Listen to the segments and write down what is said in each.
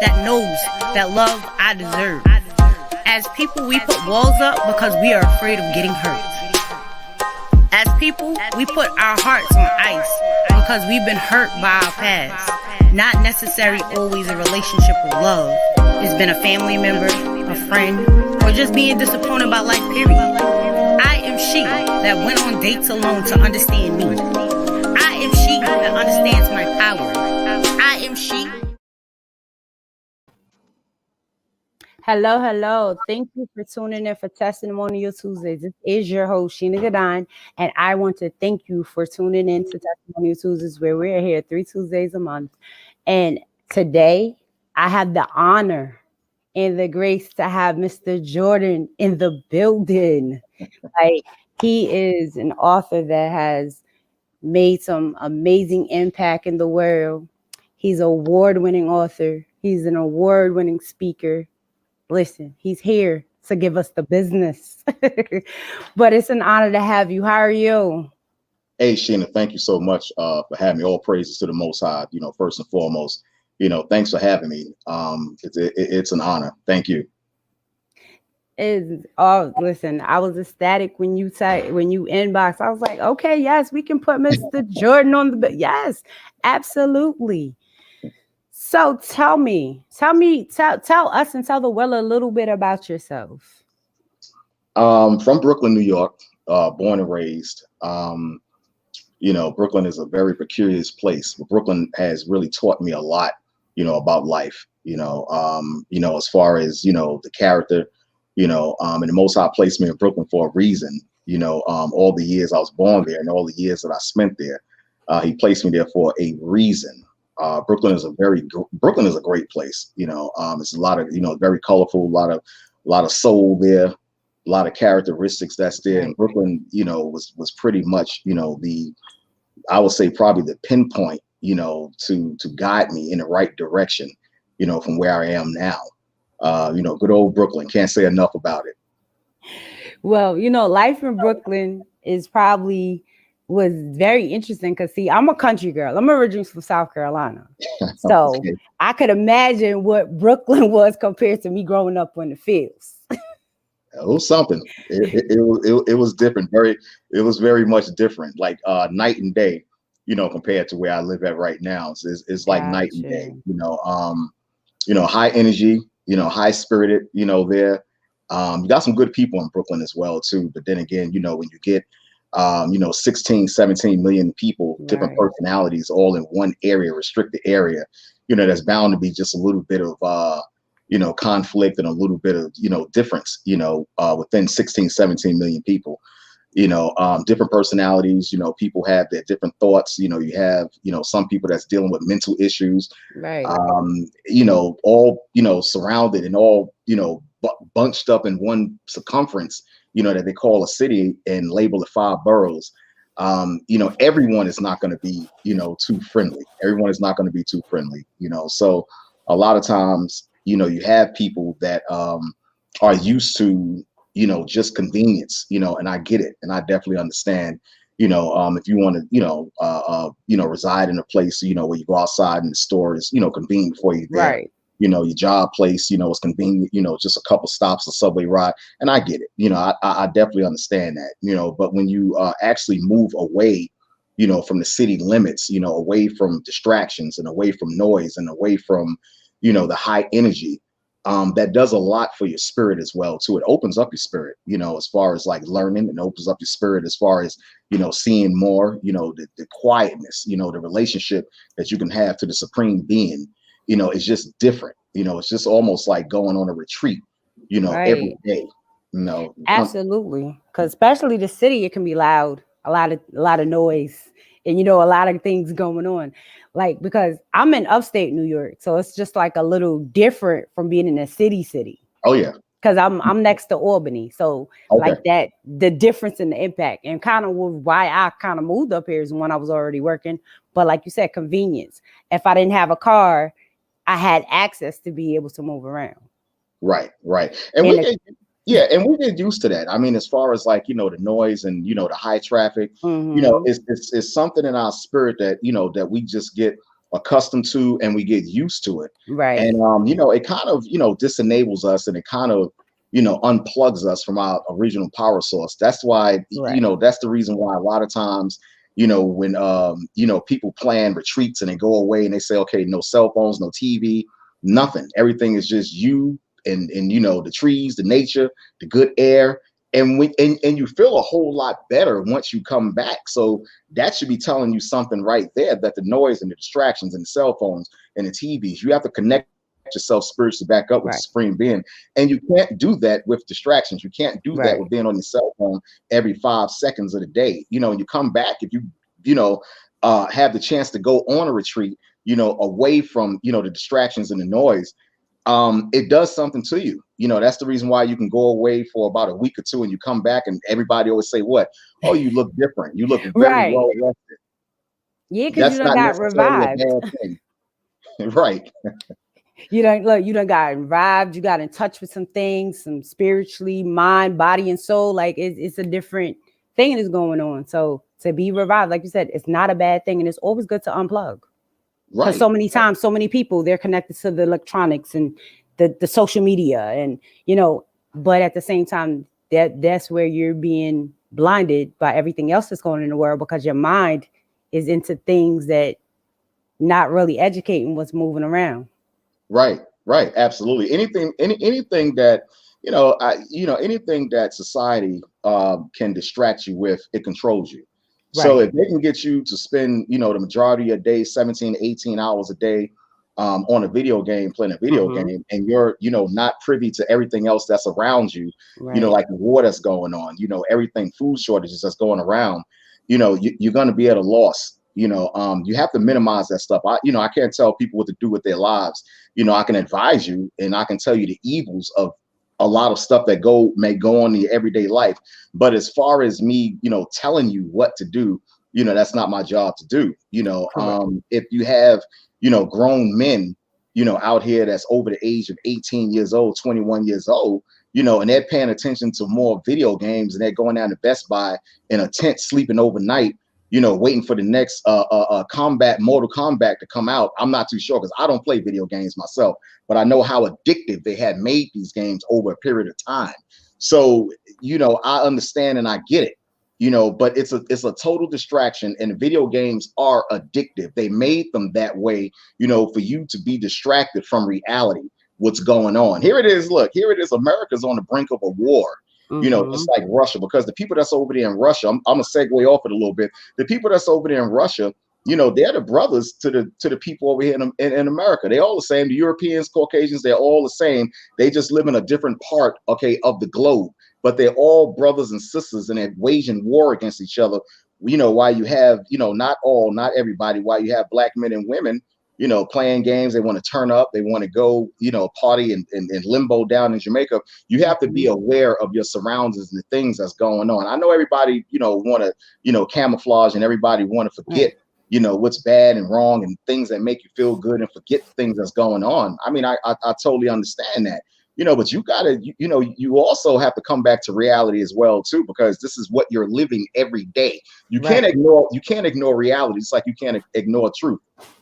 that knows that love I deserve. As people, we put walls up because we are afraid of getting hurt. As people, we put our hearts on ice because we've been hurt by our past. Not necessarily always a relationship with love. It's been a family member, a friend, or just being disappointed by life, period. I am she that went on dates alone to understand me. I am she that understands my power. I am she. Hello. Thank you for tuning in for Testimonial Tuesday. This is your host, Sheena Gadine, and I want to thank you for tuning in to Testimonial Tuesdays, where we're here 3 Tuesdays a month. And today, I have the honor and the grace to have Mr. Jordan in the building. He is an author that has made some amazing impact in the world. He's an award-winning author. He's an award-winning speaker. Listen, he's here to give us the business. But it's an honor to have you. How are you? Hey, Sheena, thank you so much for having me. All praises to the Most High, first and foremost. Thanks for having me. It's an honor. Thank you. Listen, I was ecstatic when you inbox. I was like, okay, yes, we can put Mr. Jordan on the yes, absolutely. So tell us and tell the world a little bit about yourself. From Brooklyn, New York, born and raised. Brooklyn is a very peculiar place. But Brooklyn has really taught me a lot, about life. As far as the character, and the Most High placed me in Brooklyn for a reason. All the years I was born there and all the years that I spent there, He placed me there for a reason. Brooklyn is a great place. It's a lot of, very colorful, a lot of soul there, a lot of characteristics that's there. And Brooklyn, was pretty much, I would say probably the pinpoint, to guide me in the right direction, from where I am now. Good old Brooklyn. Can't say enough about it. Well, life in Brooklyn was very interesting because, see, I'm a country girl. I'm originally from South Carolina. So okay. I could imagine what Brooklyn was compared to me growing up in the fields. It was something. It was different. It was very much different, like night and day, compared to where I live at right now. It's like night and day, high energy, high spirited, there. You got some good people in Brooklyn as well, too. But then again, when you get 16, 17 million people, different personalities, all in one area, restricted area, there's bound to be just a little bit of, conflict and a little bit of, difference, within 16, 17 million people, different personalities, people have their different thoughts, you have, some people that's dealing with mental issues, all, surrounded and all, bunched up in one circumference, that they call a city and label it 5 boroughs. Everyone is not going to be, too friendly. Everyone is not going to be too friendly, so a lot of times, you have people that are used to, just convenience, and I get it. And I definitely understand, if you want to, reside in a place, where you go outside and the store is, convenient for you there. Right. Your job place, is convenient, just a couple stops, a subway ride. And I get it. I definitely understand that, but when you actually move away, from the city limits, away from distractions and away from noise and away from, the high energy, that does a lot for your spirit as well, too. It opens up your spirit, as far as like learning, and opens up your spirit as far as, seeing more, the quietness, the relationship that you can have to the supreme being. It's just different. It's just almost like going on a retreat, every day. Absolutely. Because especially the city, it can be loud, a lot of noise, and a lot of things going on. Like, because I'm in upstate New York, so it's just like a little different from being in a city. Oh yeah. Because I'm next to Albany, so like that, the difference in the impact, and kind of why I kind of moved up here is when I was already working. But like you said, convenience. If I didn't have a car, I had access to be able to move around. Right. And we get used to that. I mean, as far as like, the noise and, the high traffic, it's something in our spirit that, that we just get accustomed to and we get used to it. Right. And it kind of, disenables us, and it kind of, unplugs us from our original power source. That's why, Right. that's the reason why a lot of times, when people plan retreats and they go away and they say, okay, no cell phones, no TV, nothing. Everything is just you and the trees, the nature, the good air. And and you feel a whole lot better once you come back. So that should be telling you something right there, that the noise and the distractions and the cell phones and the TVs, you have to connect yourself spiritually back up with the Right. supreme being. And you can't do that with distractions. You can't do that with Right. being on your cell phone every 5 seconds of the day. And you come back, if you have the chance to go on a retreat, away from, the distractions and the noise, it does something to you. That's the reason why you can go away for about a week or two and you come back and everybody always say, what? Oh, you look different. You look very Right. well rested. Yeah, because you That's done not got necessarily a revived. bad thing. Right. You don't look, you done got revived, you got in touch with some things, some spiritually, mind, body, and soul. Like it's a different thing that's going on. So to be revived, like you said, it's not a bad thing. And it's always good to unplug. Because Right. so many times, so many people, they're connected to the electronics and the social media, and but at the same time, that's where you're being blinded by everything else that's going on in the world, because your mind is into things that not really educating what's moving around. Right, right, absolutely. Anything that anything that society can distract you with, it controls you. So Right. if they can get you to spend the majority of your day, 17 to 18 hours a day, on a video game, playing a video Mm-hmm. game, and you're not privy to everything else that's around you, Right. like the war that's going on, everything, food shortages that's going around, you're going to be at a loss. You have to minimize that stuff. I can't tell people what to do with their lives. I can advise you and I can tell you the evils of a lot of stuff that may go on in your everyday life. But as far as me, telling you what to do, that's not my job to do. Correct. If you have, grown men, out here that's over the age of 18 years old, 21 years old, and they're paying attention to more video games and they're going down to Best Buy in a tent sleeping overnight, waiting for the next Mortal Kombat to come out. I'm not too sure because I don't play video games myself, but I know how addictive they had made these games over a period of time. So, I understand and I get it, but it's a total distraction, and video games are addictive. They made them that way, for you to be distracted from reality, what's going on. Here it is. Look, here it is. America's on the brink of a war, Mm-hmm. just like Russia, because the people that's over there in Russia, I'm gonna segue off it a little bit. The people that's over there in Russia, they're the brothers to the people over here in America. They're all the same. The Europeans, Caucasians, they're all the same. They just live in a different part, okay, of the globe, but they're all brothers and sisters, and they're waging war against each other. Why you have, not everybody, why you have black men and women, playing games. They want to turn up. They want to go, party in limbo down in Jamaica. You have to be Mm-hmm. aware of your surroundings and the things that's going on. I know everybody, want to, camouflage, and everybody want to forget, Right. what's bad and wrong and things that make you feel good and forget the things that's going on. I mean, I totally understand that. But you gotta, you also have to come back to reality as well too, because this is what you're living every day. Right. You can't ignore reality. It's like you can't ignore truth.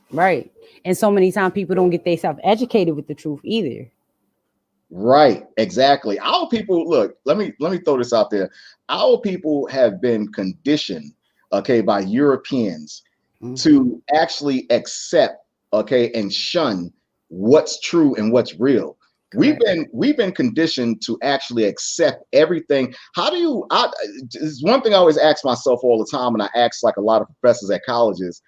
Right. And so many times people don't get themselves educated with the truth either. Right, exactly. Our people, look, let me throw this out there. Our people have been conditioned, okay, by Europeans Mm-hmm. to actually accept, okay, and shun what's true and what's real. Correct. We've been conditioned to actually accept everything. How do you it's one thing I always ask myself all the time, and I ask like a lot of professors at colleges,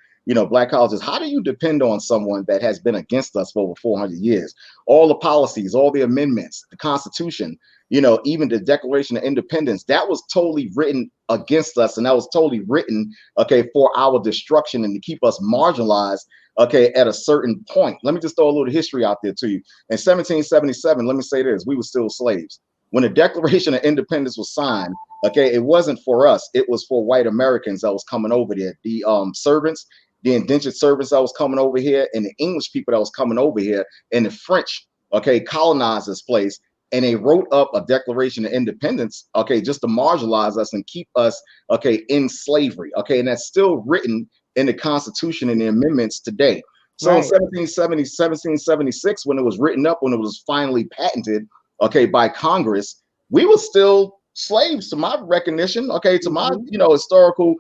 black colleges, how do you depend on someone that has been against us for over 400 years? All the policies, all the amendments, the Constitution, even the Declaration of Independence, that was totally written against us, and that was totally written, okay, for our destruction and to keep us marginalized, okay, at a certain point. Let me just throw a little history out there to you. In 1777, let me say this: we were still slaves. When the Declaration of Independence was signed, okay, it wasn't for us; it was for white Americans that was coming over there, the servants, the indentured servants that was coming over here, and the English people that was coming over here, and the French, okay, colonized this place, and they wrote up a Declaration of Independence, okay, just to marginalize us and keep us, okay, in slavery, okay, and that's still written in the Constitution and the amendments today. So in Right. 1770, 1776, when it was written up, when it was finally patented, okay, by Congress, we were still slaves to my recognition, okay, to my, Hmm. historical,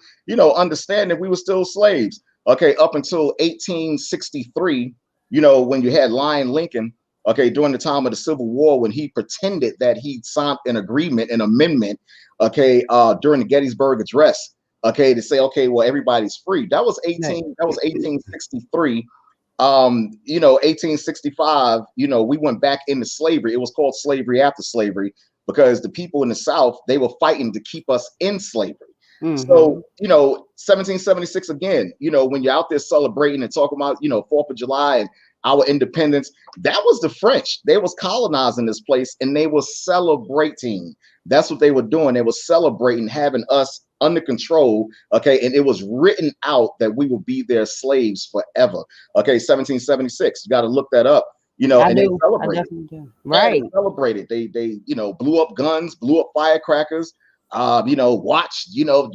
understanding, we were still slaves, okay, up until 1863, when you had Lion Lincoln, okay, during the time of the Civil War, when he pretended that he signed an agreement, an amendment, okay, during the Gettysburg Address, okay, to say, okay, well, everybody's free. Right. That was 1863. 1865, we went back into slavery. It was called slavery after slavery because the people in the South, they were fighting to keep us in slavery. So, Hmm. 1776 again, when you're out there celebrating and talking about, 4th of July and our independence, that was the French. They was colonizing this place and they were celebrating. That's what they were doing. They were celebrating having us under control. Okay. And it was written out that we will be their slaves forever. Okay. 1776. You got to look that up, I and they do. I celebrated. definitely do. Yeah, they Right. celebrated. They blew up guns, blew up firecrackers. Watched.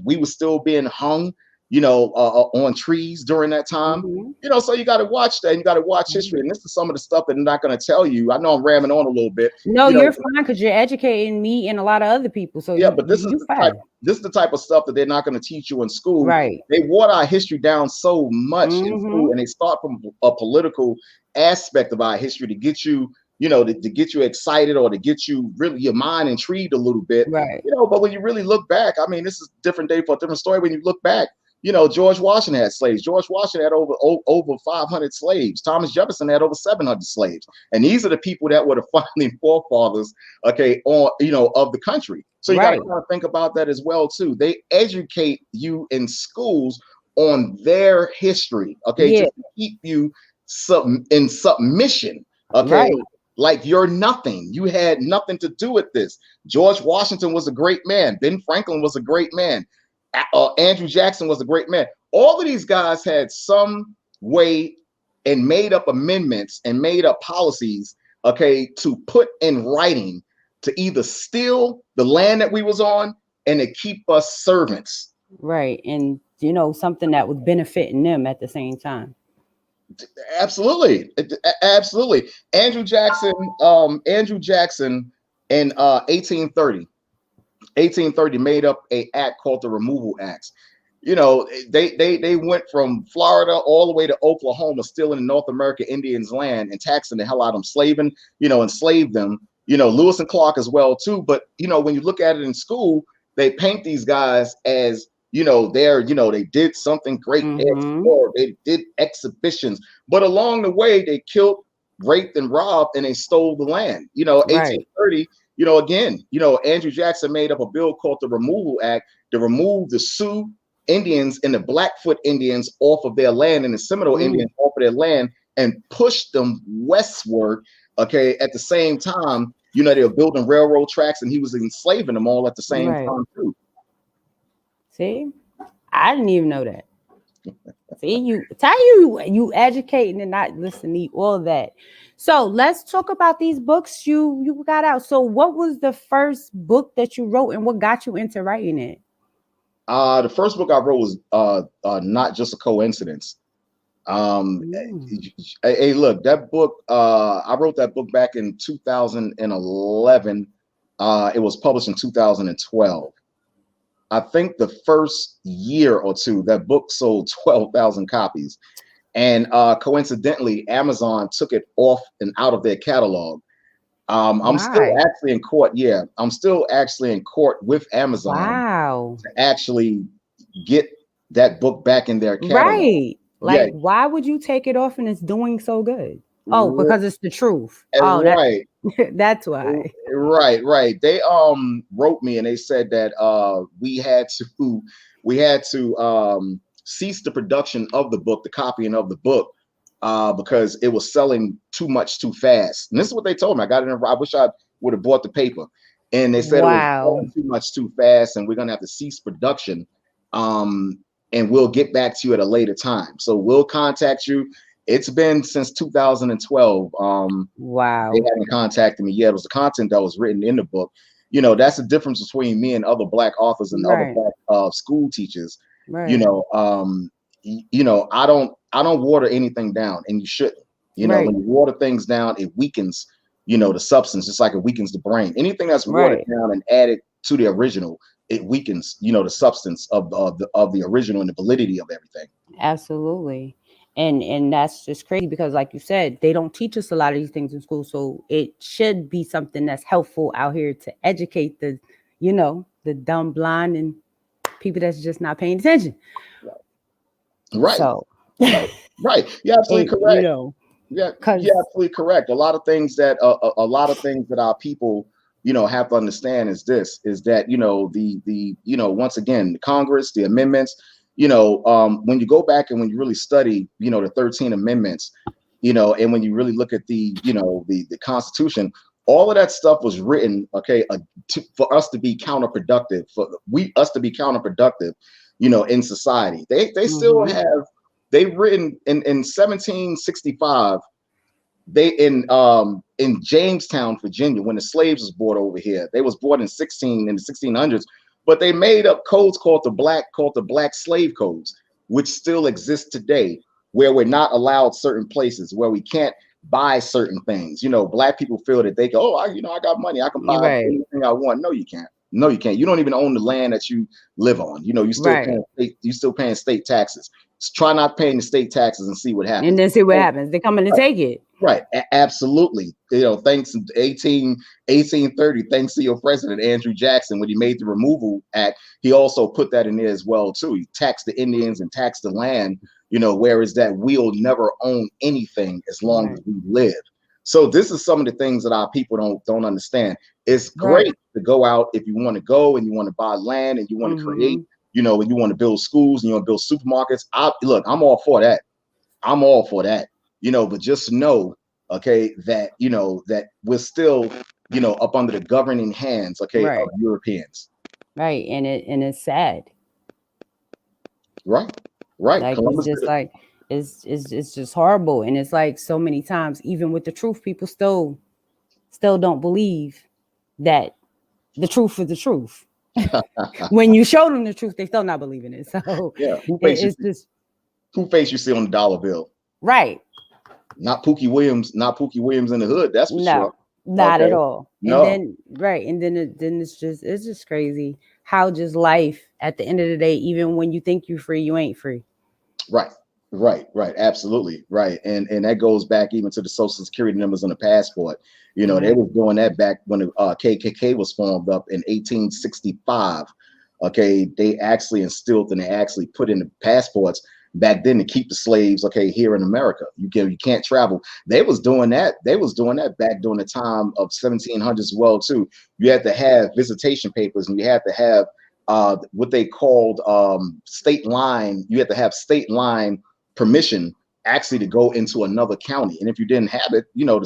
We were still being hung. On trees during that time. Hmm. So you got to watch that. And you got to watch history. And this is some of the stuff that I'm not going to tell you. I know I'm ramming on a little bit. No, You you're know, fine because you're educating me and a lot of other people. So yeah, you but you, you fine. this is the type of stuff that they're not going to teach you in school. Right. They water our history down so much in school, Hmm. and they start from a political aspect of our history to get you, to get you excited or to get you really your mind intrigued a little bit. Right. But when you really look back, I mean, this is a different day for a different story. When you look back, George Washington had slaves. George Washington had over 500 slaves. Thomas Jefferson had over 700 slaves. And these are the people that were the founding forefathers, okay, of the country. So you got to Right. kind of think about that as well too. They educate you in schools on their history, okay, Yeah. just to keep you in submission, okay, Right. like you're nothing. You had nothing to do with this. George Washington was a great man. Ben Franklin was a great man. Andrew Jackson was a great man. All of these guys had some way and made up amendments and made up policies, okay, to put in writing to either steal the land that we was on and to keep us servants. Right. And something that was benefiting them at the same time. Absolutely, absolutely. Andrew Jackson in 1830 made up a act called the Removal Acts. They went from Florida all the way to Oklahoma, stealing North American Indians' land and taxing the hell out of them, enslaved them. Lewis and Clark as well too. But when you look at it in school, they paint these guys as they did something great. They Hmm. explored, they did exhibitions, but along the way they killed, raped, and robbed, and they stole the land. Right. 1830. Again, Andrew Jackson made up a bill called the Removal Act to remove the Sioux Indians and the Blackfoot Indians off of their land and the Seminole Mm. Indians off of their land and push them westward. Okay, at the same time, they were building railroad tracks and he was enslaving them all at the same Right. time too. See, I didn't even know that. See, you educating and not listening to all that. So let's talk about these books you got out. So what was the first book that you wrote and what got you into writing it? The first book I wrote was Not Just a Coincidence. Um, Mm. hey, look, that book, I wrote that book back in 2011. It was published in 2012. I think the first year or two, that book sold 12,000 copies. And coincidentally, Amazon took it off and out of their catalog. I'm still Why? actually in court. Yeah, I'm still actually in court with Amazon Wow. to actually get that book back in their catalog. Right. Yeah, Like, why would you take it off and it's doing so good? Oh, because it's the truth. Oh, that right, that's why. right. They wrote me and they said that we had to cease the production of the book, the copying of the book, because it was selling too much too fast. And this is what they told me. I got it in, I wish I would have bought the paper. And they said it was Wow. selling too much too fast, and we're gonna have to cease production. Um, and we'll get back to you at a later time. So we'll contact you. It's been since 2012. They Wow. haven't contacted me yet. It was the content that was written in the book. That's the difference between me and other Black authors and other Right. Black school teachers. You Right. know, I don't I don't water anything down, and you shouldn't. Right. When you water things down, it weakens, the substance, just like it weakens the brain. Anything that's watered Right. down and added to the original, it weakens, the substance of the original and the validity of everything. Absolutely. And that's just crazy because like you said, they don't teach us a lot of these things in school. So it should be something that's helpful out here to educate the dumb, blind, and people that's just not paying attention. Right, So right, right. You're absolutely it, correct. Yeah, you're because absolutely correct. A lot of things that our people, have to understand is that, once again, the Congress, the amendments, when you go back and when you really study, the 13 amendments, and when you really look at the Constitution, all of that stuff was written, okay, for us to be counterproductive, us to be counterproductive, in society. They still hmm have, they've written in 1765, they in Jamestown, Virginia, when the slaves was brought over here. They was brought in the 1600s, but they made up codes called the black slave codes, which still exist today, where we're not allowed certain places, where we can't buy certain things. Black people feel that they go, oh, I got money, I can buy right, anything I want. No, you can't. No, you can't. You don't even own the land that you live on. right. You still paying state taxes. Try not paying the state taxes and see what And happens. then see what Oh, happens. They come in to take it. right. Absolutely. Thanks to 1830, thanks to your president, Andrew Jackson, when he made the Removal Act, he also put that in there as well, too. He taxed the Indians and taxed the land, whereas that we'll never own anything as long as Right. we live. So this is some of the things that our people don't understand. It's Right. great to go out if you want to go and you want to buy land and you want to create, hmm and you want to build schools and you want to build supermarkets. I'm all for that. I'm all for that, but just know, okay, that, that we're still, up under the governing hands, okay, of Right. Europeans. Right. And it's sad. Right, right. Like it's Columbus just did it. like it's just horrible. And it's like so many times, even with the truth, people still don't believe that the truth is the truth. When you show them the truth, they still not believing it. So Yeah. it's just Who face you see on the dollar bill? right. Not Pookie Williams, not Pookie Williams in the hood, that's for sure. No, not at Okay. all. And No. then right, and then it's just crazy how just life at the end of the day, even when you think you're free, you ain't free. Right, right, absolutely right, and that goes back even to the social security numbers on the passport. They Right. was doing that back when the KKK was formed up in 1865. Okay, they actually instilled and they actually put in the passports back then to keep the slaves, okay, here in America. You can't travel. They was doing that. They was doing that back during the time of 1700s as well too. You had to have visitation papers and you had to have what they called state line. You had to have state line permission actually to go into another county. And if you didn't have it, the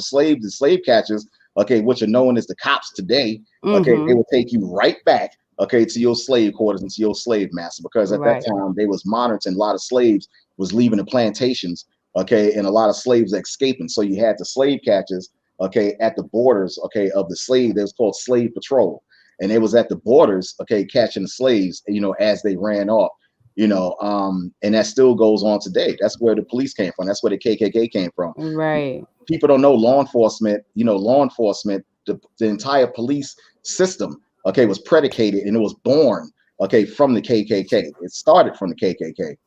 slave catchers, okay, which are known as the cops today, okay, they Mm-hmm. will take you right back, okay, to your slave quarters and to your slave master, because at that Right. time they was monitoring. A lot of slaves was leaving the plantations, okay, and a lot of slaves escaping. So you had the slave catchers, okay, at the borders, okay, of the slave. That was called slave patrol, and it was at the borders, okay, catching the slaves, as they ran off. And that still goes on today. That's where the police came from. That's where the KKK came from. Right. People don't know law enforcement. Law enforcement, the entire police system, okay, was predicated and it was born, okay, from the KKK. It started from the KKK.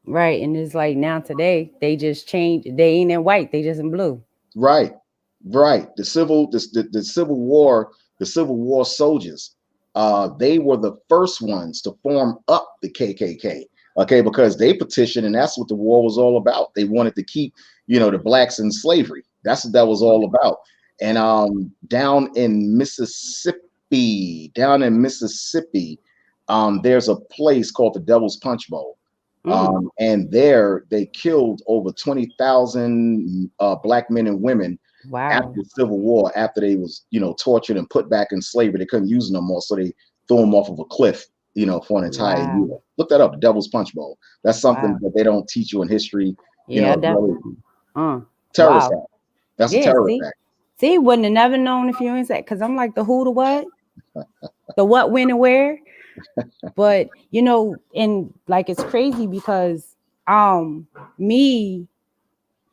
Right. And it's like now today they just changed. They ain't in white. They just in blue. Right, right. The Civil War soldiers, they were the first ones to form up the KKK. Okay, because they petitioned, and that's what the war was all about. They wanted to keep, the blacks in slavery. That's what that was all about. And down in Mississippi, there's a place called the Devil's Punch Bowl. Mm. And there they killed over 20,000 black men and women after Wow. the Civil War, after they was, tortured and put back in slavery. They couldn't use them no more, so they threw them off of a cliff, for an entire year. Wow. Look that up, the Devil's Punch Bowl. That's something Wow. that they don't teach you in history. Yeah, Really definitely. terrorist Wow. act. That's a Yeah. terrorist See, act. see, wouldn't have never known if you ain't said. Because I'm like the who, the what, the what, when, and where. But and like it's crazy because Me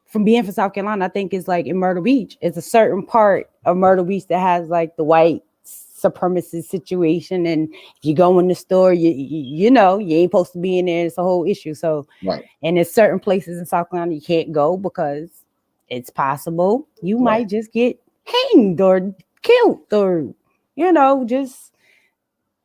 from being from South Carolina, I think it's like in Myrtle Beach, it's a certain part of Myrtle Beach that has like the white supremacist situation. And if you go in the store, you know, you ain't supposed to be in there. It's a whole issue. So, Right. and there's certain places in South Carolina you can't go because it's possible you Right. might just get hanged or killed or, you know, just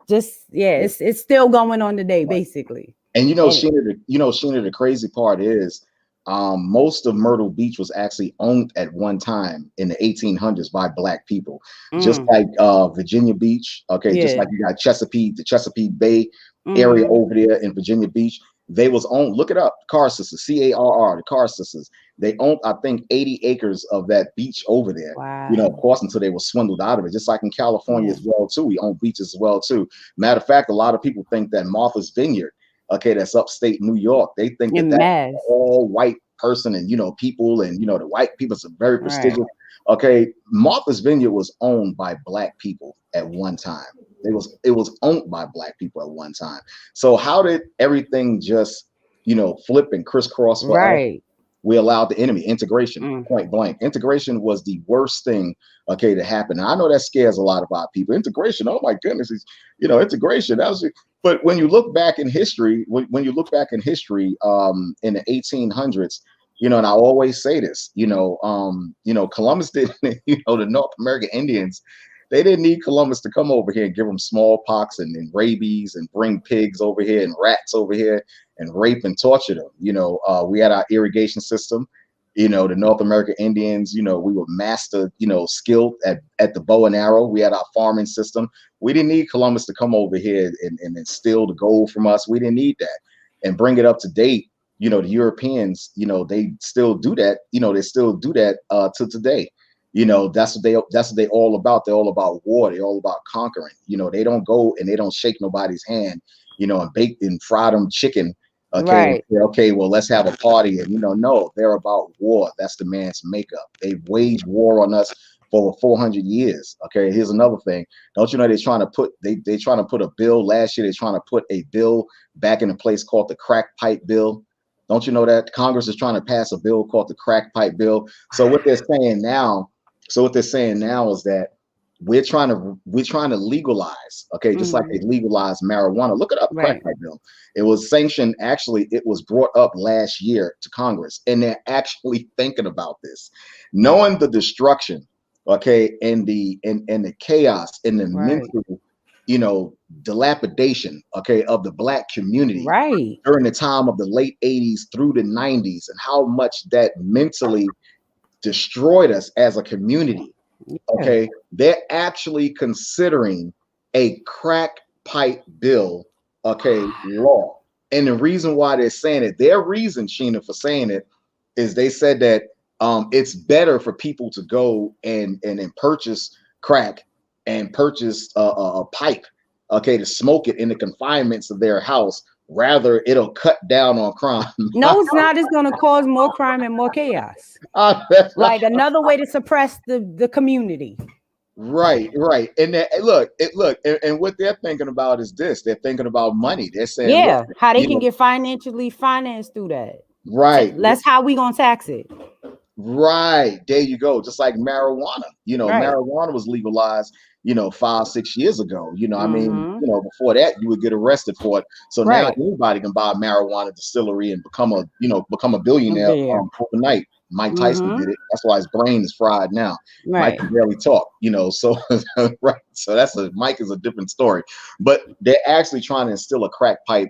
yeah, Yeah. it's still going on today, Right. basically. And And Sheena, the crazy part is, most of Myrtle Beach was actually owned at one time in the 1800s by Black people, just mm, like Virginia Beach. Okay, just yeah. like you got Chesapeake, the Chesapeake Bay area Mm-hmm. over there in Virginia Beach. They was owned. Look it up, Carr Sisters, CARR, the Carr Sisters. They owned, I think, 80 acres of that beach over there. Of Wow. course, until they were swindled out of it. Just like in California Yeah. as well too. We own beaches as well too. Matter of fact, a lot of people think that Martha's Vineyard, okay, that's upstate New York, they think that In that's mass. all white person, and people, and the white people are very Right. prestigious. Okay, Martha's Vineyard was owned by Black people at one time. It was owned by Black people at one time. So how did everything just flip and crisscross for us? Right. We allowed the enemy integration, Mm. point blank. Integration was the worst thing, okay, to happen. And I know that scares a lot of our people. Integration, oh my goodness, integration. That was, but when you look back in history, when you look back in history, in the 1800s, and I always say this, Columbus didn't, the North American Indians, they didn't need Columbus to come over here and give them smallpox and rabies and bring pigs over here and rats over here and rape and torture them. We had our irrigation system. The North American Indians, we were master, skilled at the bow and arrow. We had our farming system. We didn't need Columbus to come over here and steal the gold from us. We didn't need that and bring it up to date. The Europeans, they still do that. They still do that to today. That's what they all about. They're all about war. They're all about conquering. They don't go and they don't shake nobody's hand, and bake and fry them chicken. Okay, and Right. say, okay, well, let's have a party. And no, they're about war. That's the man's makeup. They've waged war on us for over 400 years. Okay, here's another thing. Don't you know they're trying to put they trying to put a bill last year? They're trying to put a bill back in a place called the crack pipe bill. Don't you know that Congress is trying to pass a bill called the crack pipe bill? So what they're saying now, is that we're trying to legalize, okay, just like they Mm. legalized marijuana. Look it up, crack Right. pipe bill. It was sanctioned, actually, it was brought up last year to Congress, and they're actually thinking about this, knowing the destruction, okay, and the chaos and the Right. mental, dilapidation, okay, of the Black community Right. during the time of the late 80s through the 90s, and how much that mentally destroyed us as a community. Yeah. Okay, they're actually considering a crack pipe bill, okay, law. And the reason why they're saying it, their reason, Sheena, for saying it, is they said that it's better for people to go and purchase crack and purchase a pipe, okay, to smoke it in the confinements of their house. Rather, it'll cut down on crime. No, it's not. It's going to cause more crime and more chaos. Like another way to suppress the community. Right, right. And and what they're thinking about is this. They're thinking about money. They're saying, look, Yeah, how they you can know, get financially financed through that. right, That's how we gonna tax it. right. There you go. Just like marijuana. Right. Marijuana was legalized, 5, 6 years ago. I mean, Mm-hmm. before that, you would get arrested for it. So now Right. anybody can buy a marijuana distillery and become a billionaire There. overnight. Mike Tyson Mm-hmm. did it. That's why his brain is fried now. Mike Right. can barely talk, so right. So Mike is a different story. But they're actually trying to instill a crack pipe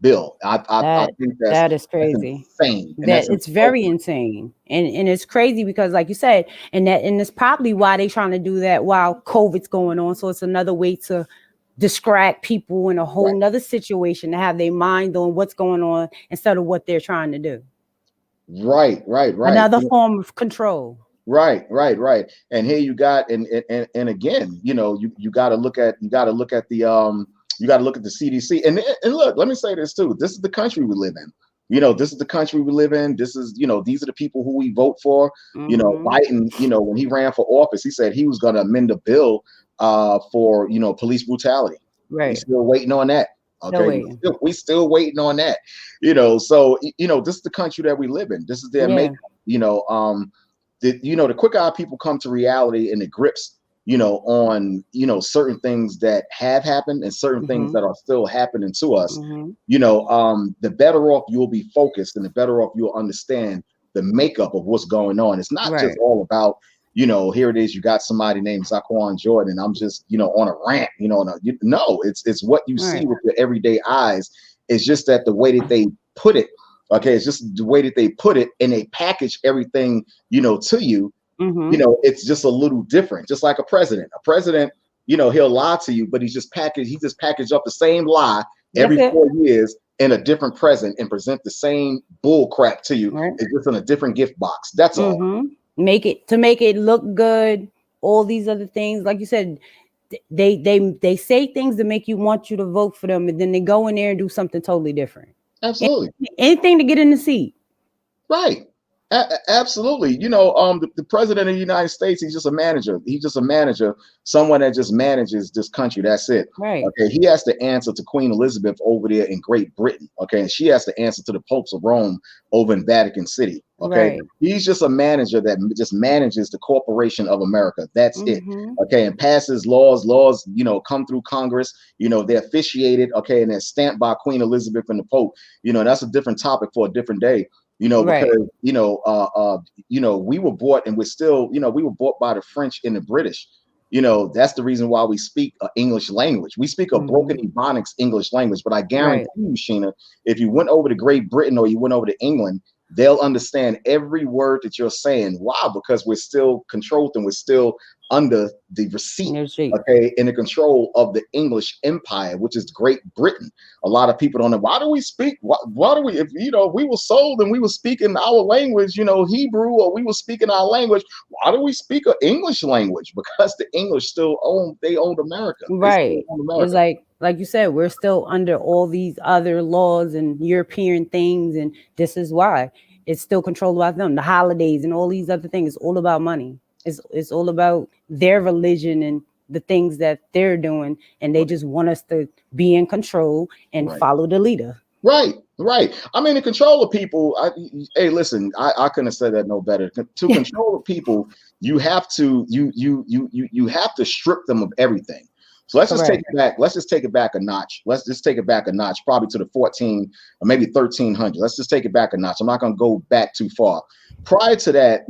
bill. I That think that's that is that's crazy. insane, and That that's it's very insulting. insane. And it's crazy because like you said, and it's probably why they trying to do that while COVID's going on. So it's another way to distract people in a whole Right, nother situation to have their mind on what's going on instead of what they're trying to do. right, right, right. Another form of control. Right, right, right. And here you got and again, you got to look at the CDC. And look, let me say this too. This is the country we live in. This is the country we live in. This is, these are the people who we vote for. Mm-hmm. Biden, when he ran for office, he said he was going to amend a bill for, police brutality. We Right. still waiting on that. No Okay, way. we still waiting on that. So this is the country that we live in. This is their Yeah. makeup. The quicker our people come to reality and the grips, on certain things that have happened and certain things Mhm. that are still happening to us, Mhm. the better off you'll be focused and the better off you'll understand the makeup of what's going on. It's not just Right. all about, here it is, you got somebody named Zaquan Jordan. I'm just, on a rant, no, it's what you see Right. with your everyday eyes. It's just that the way that they put it, okay, it's just the way that they put it and they package everything, to you, Mhm. it's just a little different, just like a president. A president, he'll lie to you, but he just packaged up the same lie That's every it. 4 years in a different present and present the same bull crap to you. Right. It's just in a different gift box. That's all. Make it look good. All these other things, like you said, they say things to make you want you to vote for them, and then they go in there and do something totally different. Absolutely. Anything to get in the seat. Right. Absolutely. The president of the United States, he's just a manager. He's just a manager, someone that just manages this country. That's it. Right. Okay. He has to answer to Queen Elizabeth over there in Great Britain. Okay. And she has to answer to the popes of Rome over in Vatican City. Okay. Right. He's just a manager that just manages the corporation of America. That's it. Mhm. Okay. And passes laws, come through Congress, they're officiated. Okay. And they're stamped by Queen Elizabeth and the Pope. That's a different topic for a different day. Right. Because we were bought and we're still, we were bought by the French and the British. That's the reason why we speak English language. We speak a broken Mhm. Ebonics English language, but I guarantee Right. you, Sheena, if you went over to Great Britain or you went over to England, they'll understand every word that you're saying. Why? Because we're still controlled and we're still under the receipt, There's she. okay, in the control of the English Empire, which is Great Britain. A lot of people don't know, why do we speak? Why do we, if we were sold and we were speaking our language, Hebrew, or we were speaking our language, why do we speak an English language? Because the English still owned America. They still Right. own It's America. like you said, we're still under all these other laws and European things, and this is why it's still controlled by them. The holidays and all these other things. It's all about money. It's all about their religion and the things that they're doing, and they just want us to be in control and Right. follow the leader. Right. I mean, to control the people. Hey, listen, I couldn't have said that no better. To control the people, you have to you have to strip them of everything. So let's just take Correct. it back. Let's just take it back a notch. Let's just take it back a notch, probably to the 14 or maybe 1300. Let's just take it back a notch. I'm not going to go back too far. Prior to that,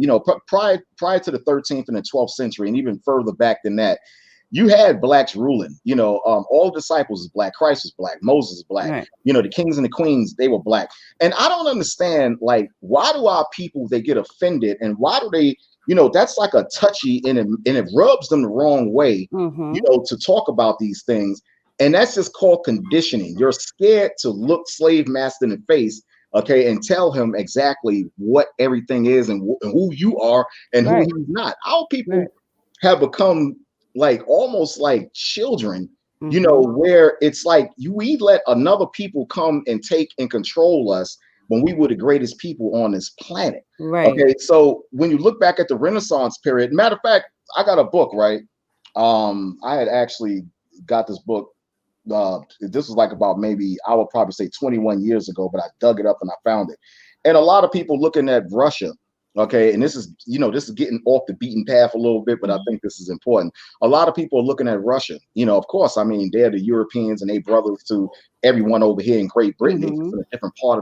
prior to the 13th and the 12th century, and even further back than that, you had blacks ruling. All disciples is black. Christ was black. Moses is black. Right. The kings and the queens, they were black. And I don't understand, like, why do our people, they get offended, and why do they, that's like a touchy, and it rubs them the wrong way, Mm-hmm. to talk about these things. And that's just called conditioning. You're scared to look slave master in the face, okay, and tell him exactly what everything is and who you are and who Right. he's not. Our people Right. have become like almost like children, Mm-hmm. where it's like we let another people come and take and control us when we were the greatest people on this planet. Right. Okay, so when you look back at the Renaissance period, matter of fact, I got a book, right? I had actually got this book. This was like about, maybe I would probably say 21 years ago, but I dug it up and I found it. And a lot of people looking at Russia, okay, and this is getting off the beaten path a little bit, but I think this is important. A lot of people are looking at Russia. Of course, I mean, they're the Europeans and they brothers to everyone over here in Great Britain. They're just Mm-hmm. in a different part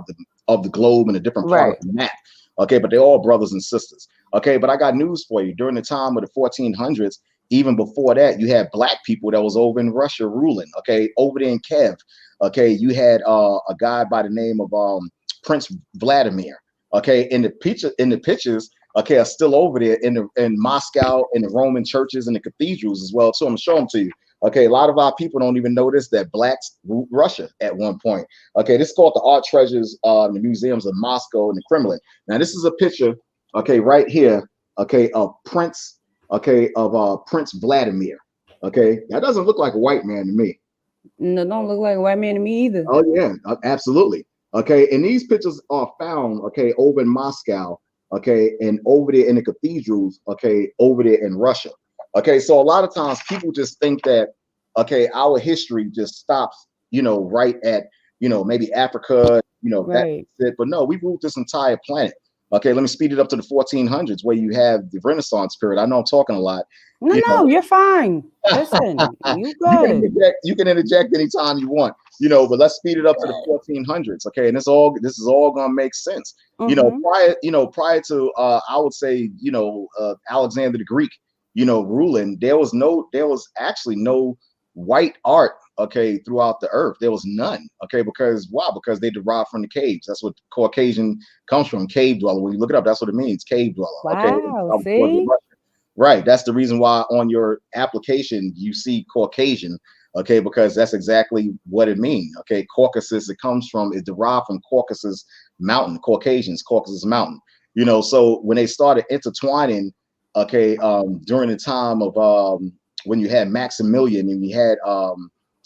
of the globe and a different part of Right. the map. Okay, but they're all brothers and sisters. Okay, but I got news for you. During the time of the 1400s, even before that, you had black people that was over in Russia ruling. Okay, over there in Kiev. Okay, you had a guy by the name of Prince Vladimir. Okay, in the pictures, okay, are still over there in Moscow, in the Roman churches and the cathedrals as well. So I'm gonna show them to you. Okay, a lot of our people don't even notice that blacks ruled Russia at one point. Okay, this is called the art treasures in the museums of Moscow and the Kremlin. Now, this is a picture, okay, right here, okay, of Prince Vladimir. Okay, that doesn't look like a white man to me. No, don't look like a white man to me either. Oh yeah, absolutely. Okay, and these pictures are found, okay, over in Moscow, okay, and over there in the cathedrals, okay, over there in Russia. Okay, so a lot of times people just think that, okay, our history just stops, right at, maybe Africa, that's Right. it. But no, we ruled this entire planet. Okay, let me speed it up to the 1400s where you have the Renaissance period. I know I'm talking a lot. No, You no, know, you're fine. Listen, you good. you can interject anytime you want, but let's speed it up to the 1400s. Okay, and this is all gonna make sense. Mm-hmm. Prior to I would say, Alexander the Greek, ruling, there was actually no white art, okay, throughout the earth. There was none. Okay, because why? Because they derived from the caves. That's what Caucasian comes from, cave dweller. When you look it up, that's what it means, cave dweller. Okay. Wow. See? Right. That's the reason why on your application you see Caucasian. Okay, because that's exactly what it means. Okay, Caucasus, it derived from Caucasus Mountain, Caucasus Mountain. So when they started intertwining, okay, during the time of when you had Maximilian and you had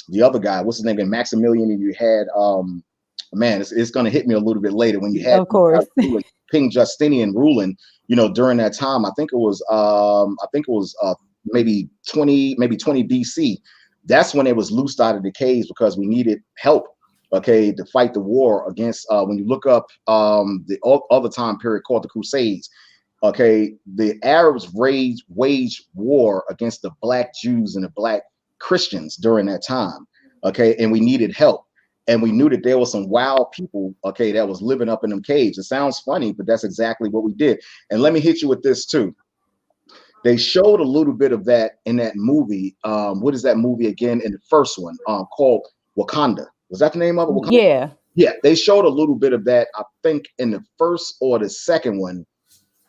the other guy, what's his name again? Maximilian, and you had man, it's gonna hit me a little bit later when you had Of course. King Justinian ruling, during that time. I think it was maybe 20 BC. That's when it was loosed out of the caves because we needed help, okay, to fight the war against when you look up the other time period called the Crusades. Okay, the Arabs waged war against the Black Jews and the Black Christians during that time. Okay, and we needed help. And we knew that there was some wild people, okay, that was living up in them caves. It sounds funny, but that's exactly what we did. And let me hit you with this too. They showed a little bit of that in that movie. What is that movie again? In the first one, called Wakanda. Was that the name of it? Wakanda? Yeah. Yeah, they showed a little bit of that, I think, in the first or the second one,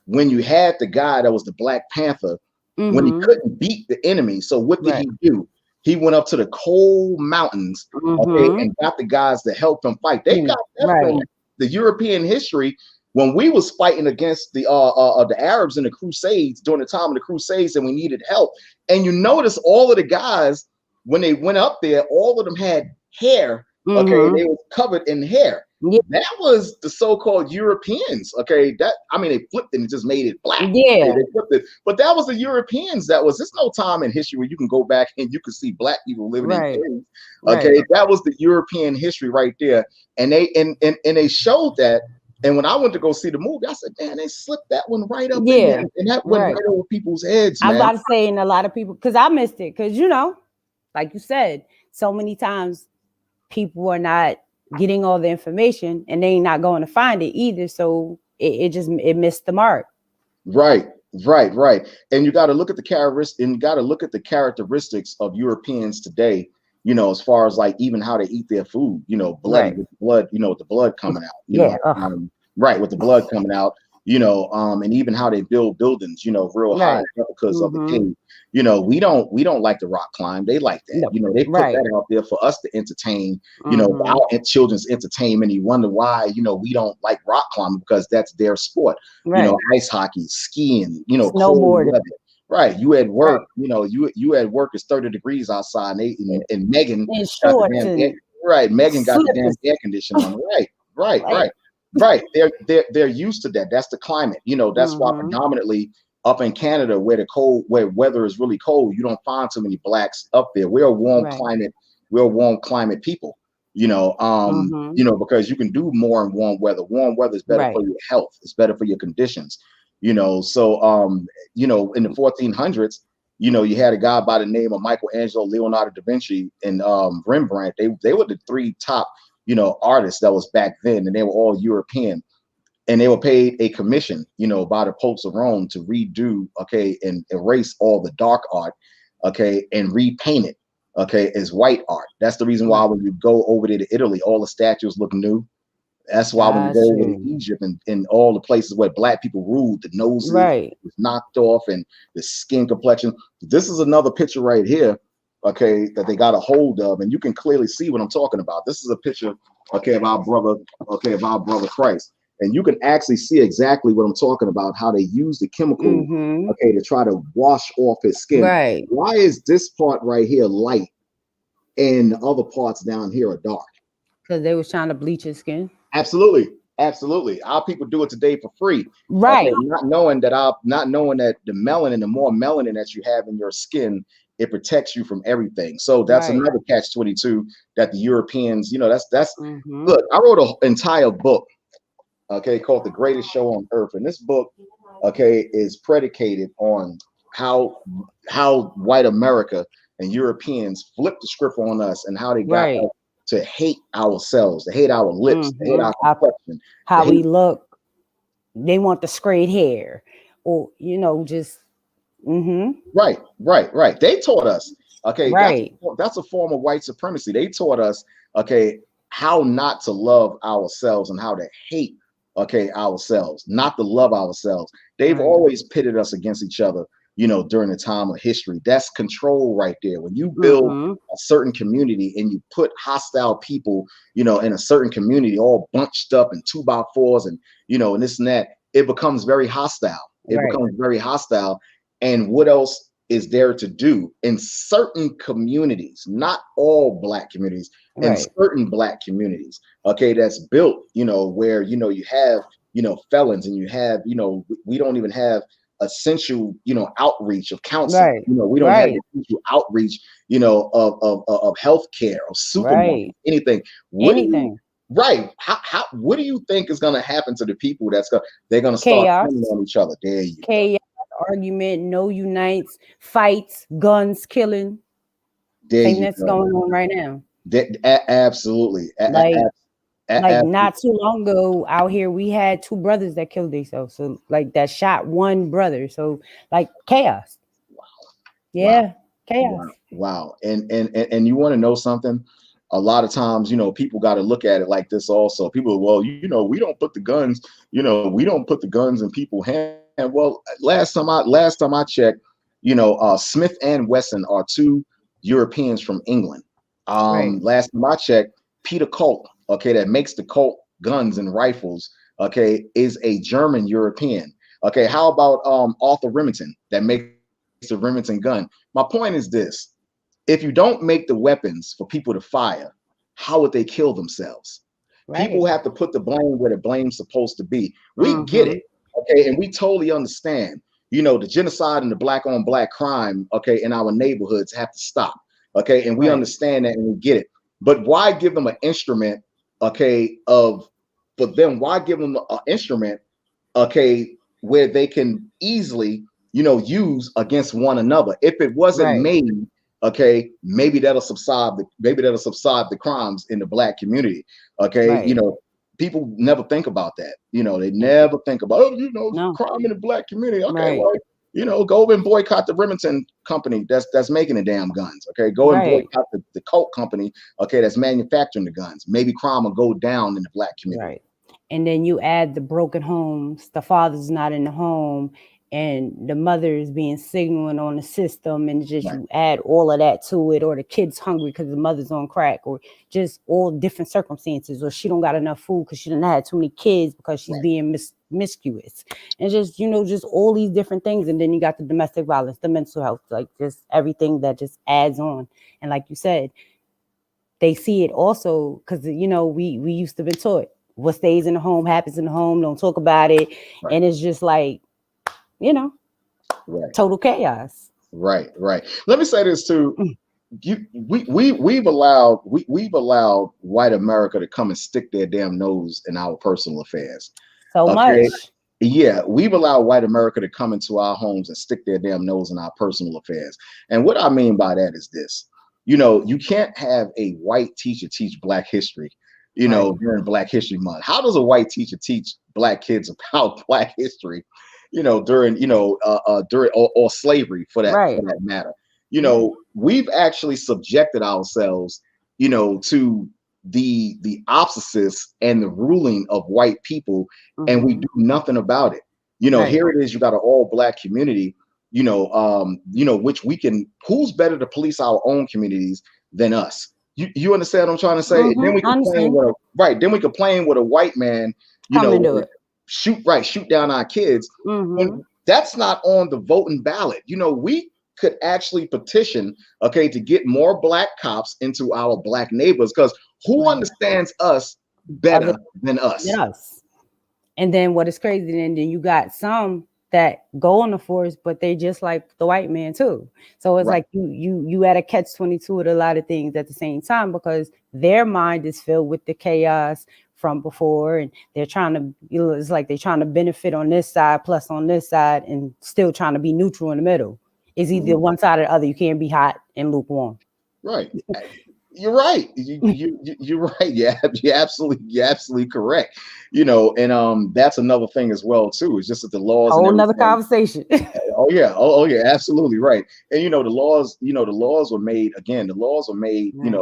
when you had the guy that was the Black Panther, when he couldn't beat the enemy. So what did he do? He went up to the cold mountains, okay, and got the guys to help him fight. They got that from the European history when we was fighting against the Arabs in the Crusades during the time of the Crusades, and we needed help. And you notice all of the guys when they went up there, all of them had hair. Okay, they were covered in hair. Yeah. That was the so-called Europeans. Okay, they flipped it and just made it black. Yeah, they flipped it, but that was the Europeans. There's no time in history where you can go back and you can see black people living in caves. Okay, that was the European history right there, and they showed that. And when I went to go see the movie, I said, "Man, they slipped that one right up in there, and that went right over people's heads." I'm Man, about to say, and a lot of people, because I missed it, because like you said, so many times people are not getting all the information and they ain't not going to find it either. So it missed the mark. Right. And you got to look at the characteristics, and you got to look at the characteristics of Europeans today, as far as like even how they eat their food, bloody with blood, with the blood coming out, right, with the blood coming out, and even how they build buildings, real high because of the cave. We don't like to rock climb. They like that. They put that out there for us to entertain, our children's entertainment. You wonder why, we don't like rock climbing because that's their sport. Ice hockey, skiing, snowboarding. Right. You at work, you at work, it's 30 degrees outside, and Megan got the damn Megan got the damn air conditioner on. Right. They're used to that. That's the climate. That's why predominantly up in Canada, where weather is really cold, you don't find too many blacks up there. We're a warm climate. We're a warm climate people. Because you can do more in warm weather. Warm weather is better for your health. It's better for your conditions. So in the 1400s, you had a guy by the name of Michelangelo, Leonardo da Vinci, and Rembrandt. They were the three top artists that was back then, and they were all European. And they were paid a commission, by the popes of Rome to redo, and erase all the dark art, and repaint it, as white art. That's the reason why when you go over there to Italy, all the statues look new. That's why when you go over to Egypt and all the places where black people ruled, the noses was knocked off and the skin complexion. This is another picture right here, that they got a hold of, and you can clearly see what I'm talking about. This is a picture, of our brother Christ. And you can actually see exactly what I'm talking about, how they use the chemical, to try to wash off his skin. Right. Why is this part right here light and the other parts down here are dark? Because they was trying to bleach his skin. Absolutely. Our people do it today for free. Right. Not knowing that the melanin, the more melanin that you have in your skin it protects you from everything. So that's Right. another catch-22 that the Europeans, that's Mm-hmm. look, I wrote an entire book, okay, called The Greatest Show on Earth. And this book, okay, is predicated on how white America and Europeans flipped the script on us and how they got Right. us to hate ourselves, to hate our lips, to hate Mm-hmm. our complexion, to How hate we look. They want the straight hair, or just mm-hmm. right. They taught us, okay, Right. that's a form of white supremacy. They taught us, okay, how not to love ourselves and how to hate, okay, ourselves, not to love ourselves. They've Right. always pitted us against each other, during the time of history. That's control right there. When you build Mm-hmm. a certain community and you put hostile people, in a certain community, all bunched up in 2x4s and and this and that, it becomes very hostile. It Right. becomes very hostile. And what else is there to do in certain communities, not all black communities, in Right. certain black communities, okay, that's built, where, you have, felons, and you have, we don't even have essential, outreach of counseling. Right. We don't have Right. the essential outreach, of healthcare or supermarket, Right. anything. What do you, Anything. right? What do you think is going to happen to the people they're going to start turning Chaos. on each other? There you go. Chaos. Argument. No unites. Fights. Guns. Killing. There Same you that's go. going on right now. Absolutely. Like Absolutely. not too long ago out here, we had two brothers that killed themselves. So like that shot one brother. So like chaos. Wow. Yeah. Chaos. Wow. And you want to know something? A lot of times, people got to look at it like this also. People, well, we don't put the guns, we don't put the guns in people's hands. Well, last time I checked, Smith and Wesson are two Europeans from England. Right. Last time I checked, Peter Colt, okay, that makes the Colt guns and rifles, okay, is a German European. Okay, how about Arthur Remington that makes the Remington gun? My point is this: if you don't make the weapons for people to fire, how would they kill themselves? People Right. have to put the blame where the blame's supposed to be. We get Mm-hmm. it, okay, and we totally understand. The genocide and the black on black crime, okay, in our neighborhoods have to stop, okay, and we Right. understand that and we get it. But why give them an instrument, okay, but then why give them an instrument, okay, where they can easily, use against one another? If it wasn't Right. made, okay, maybe that'll subside the crimes in the black community. Okay, Right. people never think about that. They never think about, No. crime in the black community. Okay, Right. well, go and boycott the Remington company that's making the damn guns. Okay, go and Right. boycott the Colt company, okay, that's manufacturing the guns. Maybe crime will go down in the black community. Right. And then you add the broken homes, the father's not in the home, and the mother is being signaling on the system, and just Right, you add all of that to it, or the kid's hungry because the mother's on crack, or just all different circumstances, or she don't got enough food because she didn't have too many kids because she's right, being miscuous, and just just all these different things, and then you got the domestic violence, the mental health, like just everything that just adds on, and like you said, they see it also because we used to be taught what stays in the home happens in the home. Don't talk about it, right, and it's just like you know right, total chaos. right. Let me say this too. Mm. We've allowed white America to come and stick their damn nose in our personal affairs. So Okay. much. Yeah, we've allowed white America to come into our homes and stick their damn nose in our personal affairs. And what I mean by that is this: you can't have a white teacher teach Black history, Right. during Black History Month. How does a white teacher teach Black kids about Black history, during or slavery for Right. that matter? Right. We've actually subjected ourselves, to the obsesses and the ruling of white people, and we Hmm. do nothing about it. Right. Here it is, you got an all Black community, which we can, who's better to police our own communities than us? You understand what I'm trying to say? And then we I complain understand. with a right, then we complain with a white man, Come and do wanna it. shoot down our kids. Hmm. When that's not on the voting ballot. We could actually petition, okay, to get more Black cops into our Black neighbors, because who Right. understands us Other better than than us? us. And then what is crazy, and then you got some. that go on the force, but they just like the white man too. So it's Right. like you at a catch 22 with a lot of things at the same time, because their mind is filled with the chaos from before, and they're trying to, it's like they're trying to benefit on this side plus on this side, and still trying to be neutral in the middle. It's either Mhm. one side or the other. You can't be hot and lukewarm. Right. You're right. You're right. Yeah, you're absolutely correct. And that's another thing as well too. It's just that the laws and Whole nother everything. conversation. Oh yeah, oh yeah, absolutely right. And the laws were made again. The laws were made, Right.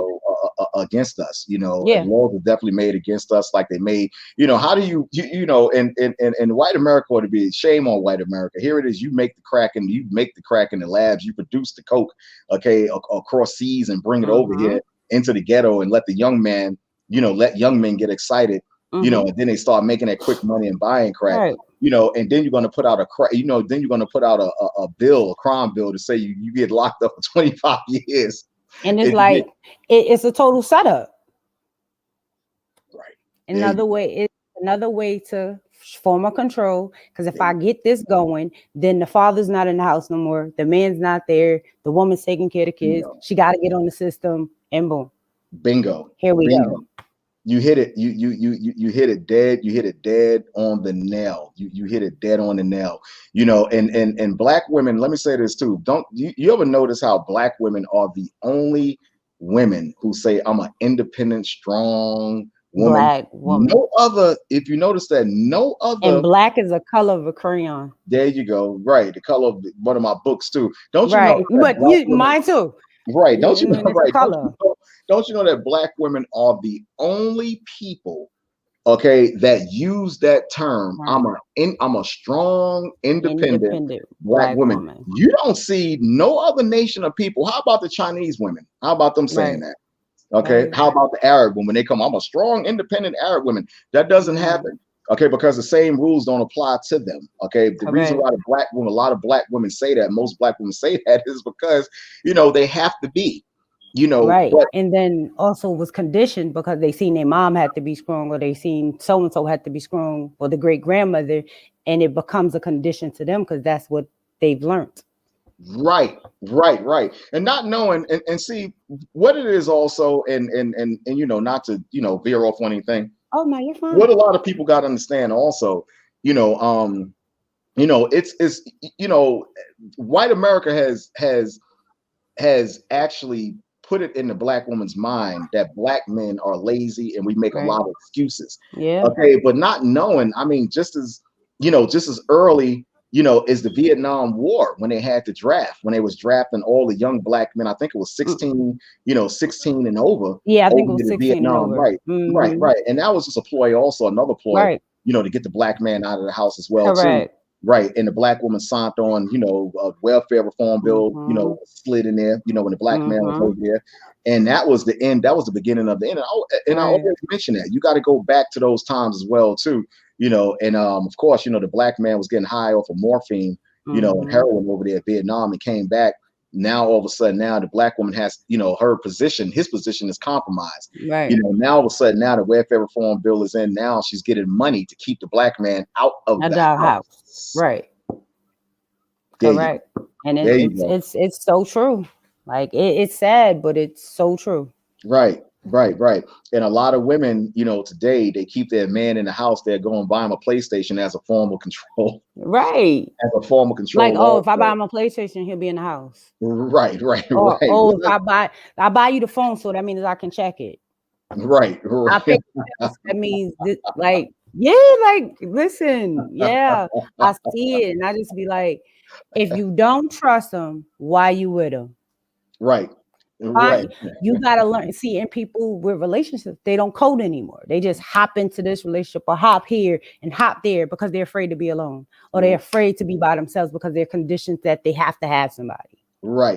against us. And Yeah. laws were definitely made against us. Like they made, how do and white America ought to be shame on white America. Here it is. You make the crack in the labs. You produce the coke, okay, across seas and bring it over Mm-hmm. here into the ghetto and let the young man, let young men get excited, Mm-hmm. and then they start making that quick money and buying crack. Right. And then you're going to put out then you're going to put out a crime bill to say you get locked up for 25 years. And it's If you like get it's a total setup. right there, you Another go. way is another way to form a control. Because if There I you get this going, then the father's not in the house no more. The man's not there. The woman's taking care of the kids. bingo, She got to get on the system, and boom, bingo, here we bingo. go. You hit it. You hit it dead. You hit it dead on the nail. You hit it dead on the nail. And black women. Let me say this too. Don't you ever notice how black women are the only women who say I'm an independent, strong woman. Black woman. No other. If you notice that, no And other. black is a color of a crayon. There you go. Right, the color of one of my books too. Don't you know Right. that But black you women? mine too. Right. Don't you And know? then it's a Right. color. Don't you know that black women are the only people, okay, that use that term. Right. I'm a strong, independent Independent black black woman. woman. You don't see no other nation of people. How about the Chinese women? How about them saying Right. that? Okay. Right. How about the Arab women? They come, I'm a strong, independent Arab woman. That doesn't Mm-hmm. happen. Okay, because the same rules don't apply to them. Okay. The reason Correct. why a lot of black women say that, most black women say that is because, they have to be, Right. but And then also was conditioned because they seen their mom had to be strong, or they seen so and so had to be strong, or the great grandmother, and it becomes a condition to them because that's what they've learned. right, right. And not knowing and see what it is also, and not to, veer off on anything. Oh no, you're What fine. a lot of people got to understand also, you know, um, it's white America has actually put it in the black woman's mind that black men are lazy and we make a Right. lot of excuses. Yeah. Okay, but not knowing, I mean, just as early, is the Vietnam War when they had the draft, when they was drafting all the young black men. I think it was Mm. 16, 16 and Yeah, I think it over was to 16 and Vietnam. over. Right, right, Mm-hmm. right. And that was just a ploy, also another ploy, Right. to get the black man out of the house as well too. Correct. Right, and the black woman signed on, a welfare reform bill, Mm-hmm. slid in there, when the black man was Mm-hmm. over there, and that was the end. That was the beginning of the end. And I Right. always mention that you got to go back to those times as well too, And of course, the black man was getting high off of morphine, and Mm-hmm. heroin over there in Vietnam, and came back. Now all of a sudden, now the black woman has, his position is compromised. Right. Now all of a sudden, now the welfare reform bill is in. Now she's getting money to keep the black man out of A the dog house. house. Right. There you go. Correct. And There you it's go. it's it's so true. Like it's sad, but it's so true. Right, right. And a lot of women, today they keep their man in the house. They're going to buy him a PlayStation as a form of control, Right. as a form of Like, control oh, if I buy also. him a PlayStation, he'll be in the house. Right, Or right, oh, if I buy you the phone, so that means I can check it. right, I pay right. the bills, that means this, like, yeah, like listen, yeah, I see it, and I just be like, if you don't trust them, why you with them? Right, right, Fine, you gotta learn. See, and people with relationships, they don't code anymore. They just hop into this relationship or hop here and hop there because they're afraid to be alone, or they're afraid to be by themselves because they're conditioned that they have to have somebody.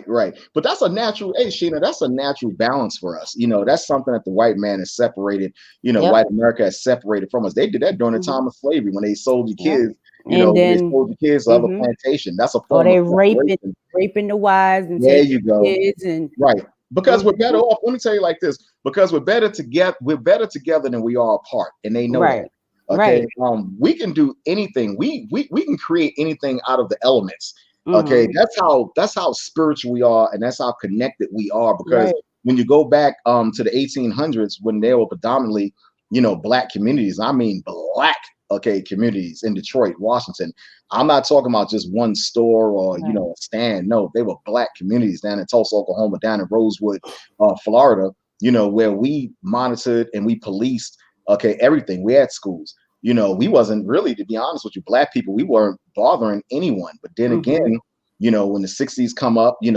right. But that's a natural, hey, Sheena, that's a natural balance for us. That's something that the white man has separated, Yep. white America has separated from us. They did that during the Hmm. time of slavery when they sold your Yep. kids, And when they then, sold your kids to other hmm plantation. That's a or form of they separation. raping the wives and There taking you go. kids and Right. Because we're better mhm. off. Let me tell you like this. Because we're better together. We're better together than we are apart, and they know that. Right. Okay, Right. we can do anything. We can create anything out of the elements. Okay, Mm-hmm. that's how spiritual we are, and that's how connected we are. Because Right. when you go back to the 1800s, when there were predominantly, black communities, I mean black, okay, communities in Detroit, Washington. I'm not talking about just one store or Right. a stand. No, they were black communities down in Tulsa, Oklahoma, down in Rosewood, Florida. Where we monitored and we policed, okay, everything. We had schools. We wasn't really, to be honest with you, black people, we weren't bothering anyone. But then Mm-hmm. again, when the 60s come up, they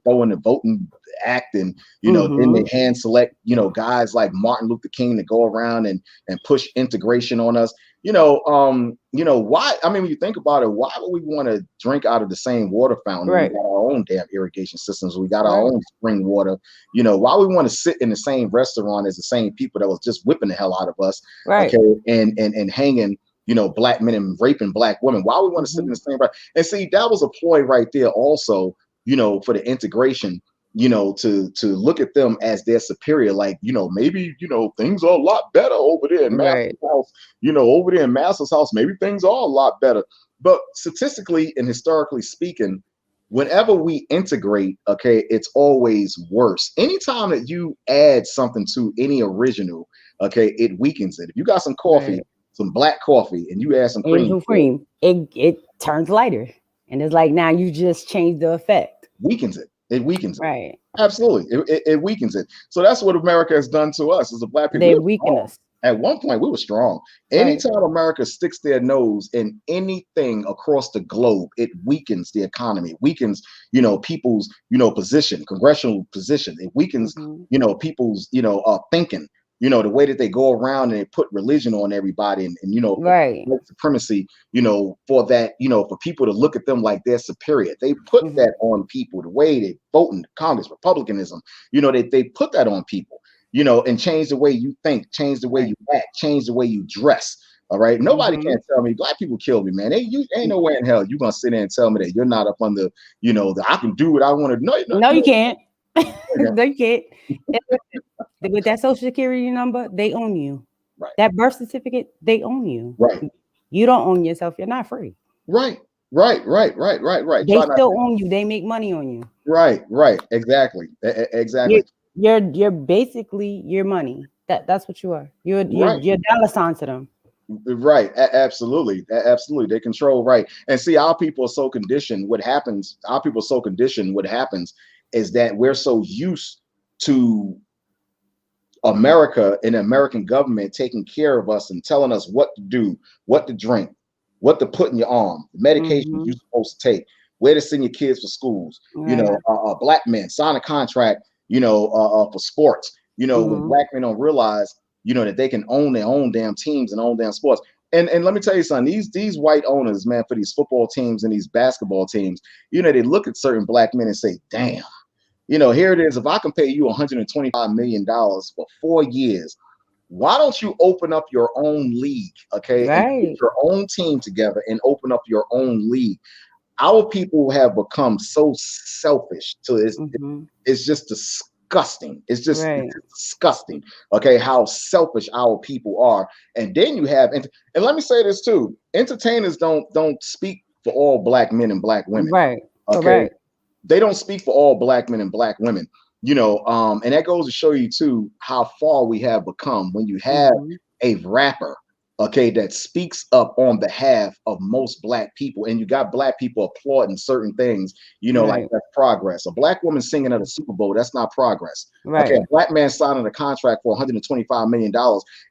throw in the voting act, and then they Mm-hmm. hand select, guys like Martin Luther King to go around and push integration on us. Why? I mean, when you think about it, why would we want to drink out of the same water fountain when we Right. got our own damn irrigation systems? We got our Right. own spring water. Why we want to sit in the same restaurant as the same people that was just whipping the hell out of us, Right. okay, and hanging, black men and raping black women. Why we want to sit in Mm-hmm. the same? And see, that was a ploy right there, also, for the integration. To look at them as their superior, like, maybe, things are a lot better over there in Right. Master's house, over there in Master's house, maybe things are a lot better. But statistically and historically speaking, whenever we integrate, okay, it's always worse. Anytime that you add something to any original, okay, it weakens it. If you got some coffee, Right. some black coffee, and you add some cream Angel to it, cream. It turns lighter, and it's like now you just changed the effect. weakens it. It weakens it. Right. Absolutely. It weakens it. So that's what America has done to us as a black people. We They were weaken strong. us. At one point, we were strong. Right. Anytime America sticks their nose in anything across the globe, it weakens the economy, weakens, people's, position, congressional position. It weakens, Mm-hmm. people's, thinking, the way that they go around and they put religion on everybody, and for Right. white supremacy, for that, for people to look at them like they're superior. They put Mm-hmm. that on people, the way they vote in Congress, Republicanism, they put that on people, and change the way you think, change the way Right. you act, change the way you dress. All right. Nobody Mm-hmm. can tell me black people kill me, man. You ain't no way in hell you're gonna sit there and tell me that you're not up on the I can do what I want to. No, no, No, you no. can't. Okay. No, you can't. And listen, with that social security number, they own you. Right, That birth certificate, they own you. right, You don't own yourself. You're not free. right, right. They Try not still to. own you. They make money on you. Right. Exactly. You're Exactly. you're basically your money. That's what you are. Right. You're dollar sign to them. Right. Absolutely. Absolutely. They control, right. And see, our people are so conditioned. What happens, our people are so conditioned, what happens is that we're so used to America and the American government taking care of us and telling us what to do, what to drink, what to put in your arm, the medications Mm-hmm. you're supposed to take, where to send your kids for schools. Right. Black men sign a contract, for sports. When Mm-hmm. black men don't realize, that they can own their own damn teams and own damn sports. And let me tell you something, these white owners, man, for these football teams and these basketball teams, they look at certain black men and say, damn. Here it is. If I can pay you $125 million for 4 years, why don't you open up your own league, okay, and put Right. your own team together and open up your own league? Our people have become so selfish to Mm-hmm. it's just disgusting. It's Right. disgusting, okay, how selfish our people are. And then you have, and let me say this too: entertainers don't speak for all black men and black women, Right. okay? Correct. They don't speak for all black men and black women, and that goes to show you too how far we have become when you have Mm-hmm. a rapper, okay, that speaks up on behalf of most black people, and you got black people applauding certain things, like Right. that's progress. A black woman singing at a Super Bowl, that's not progress. Okay, a Right. black man signing a contract for $125 million.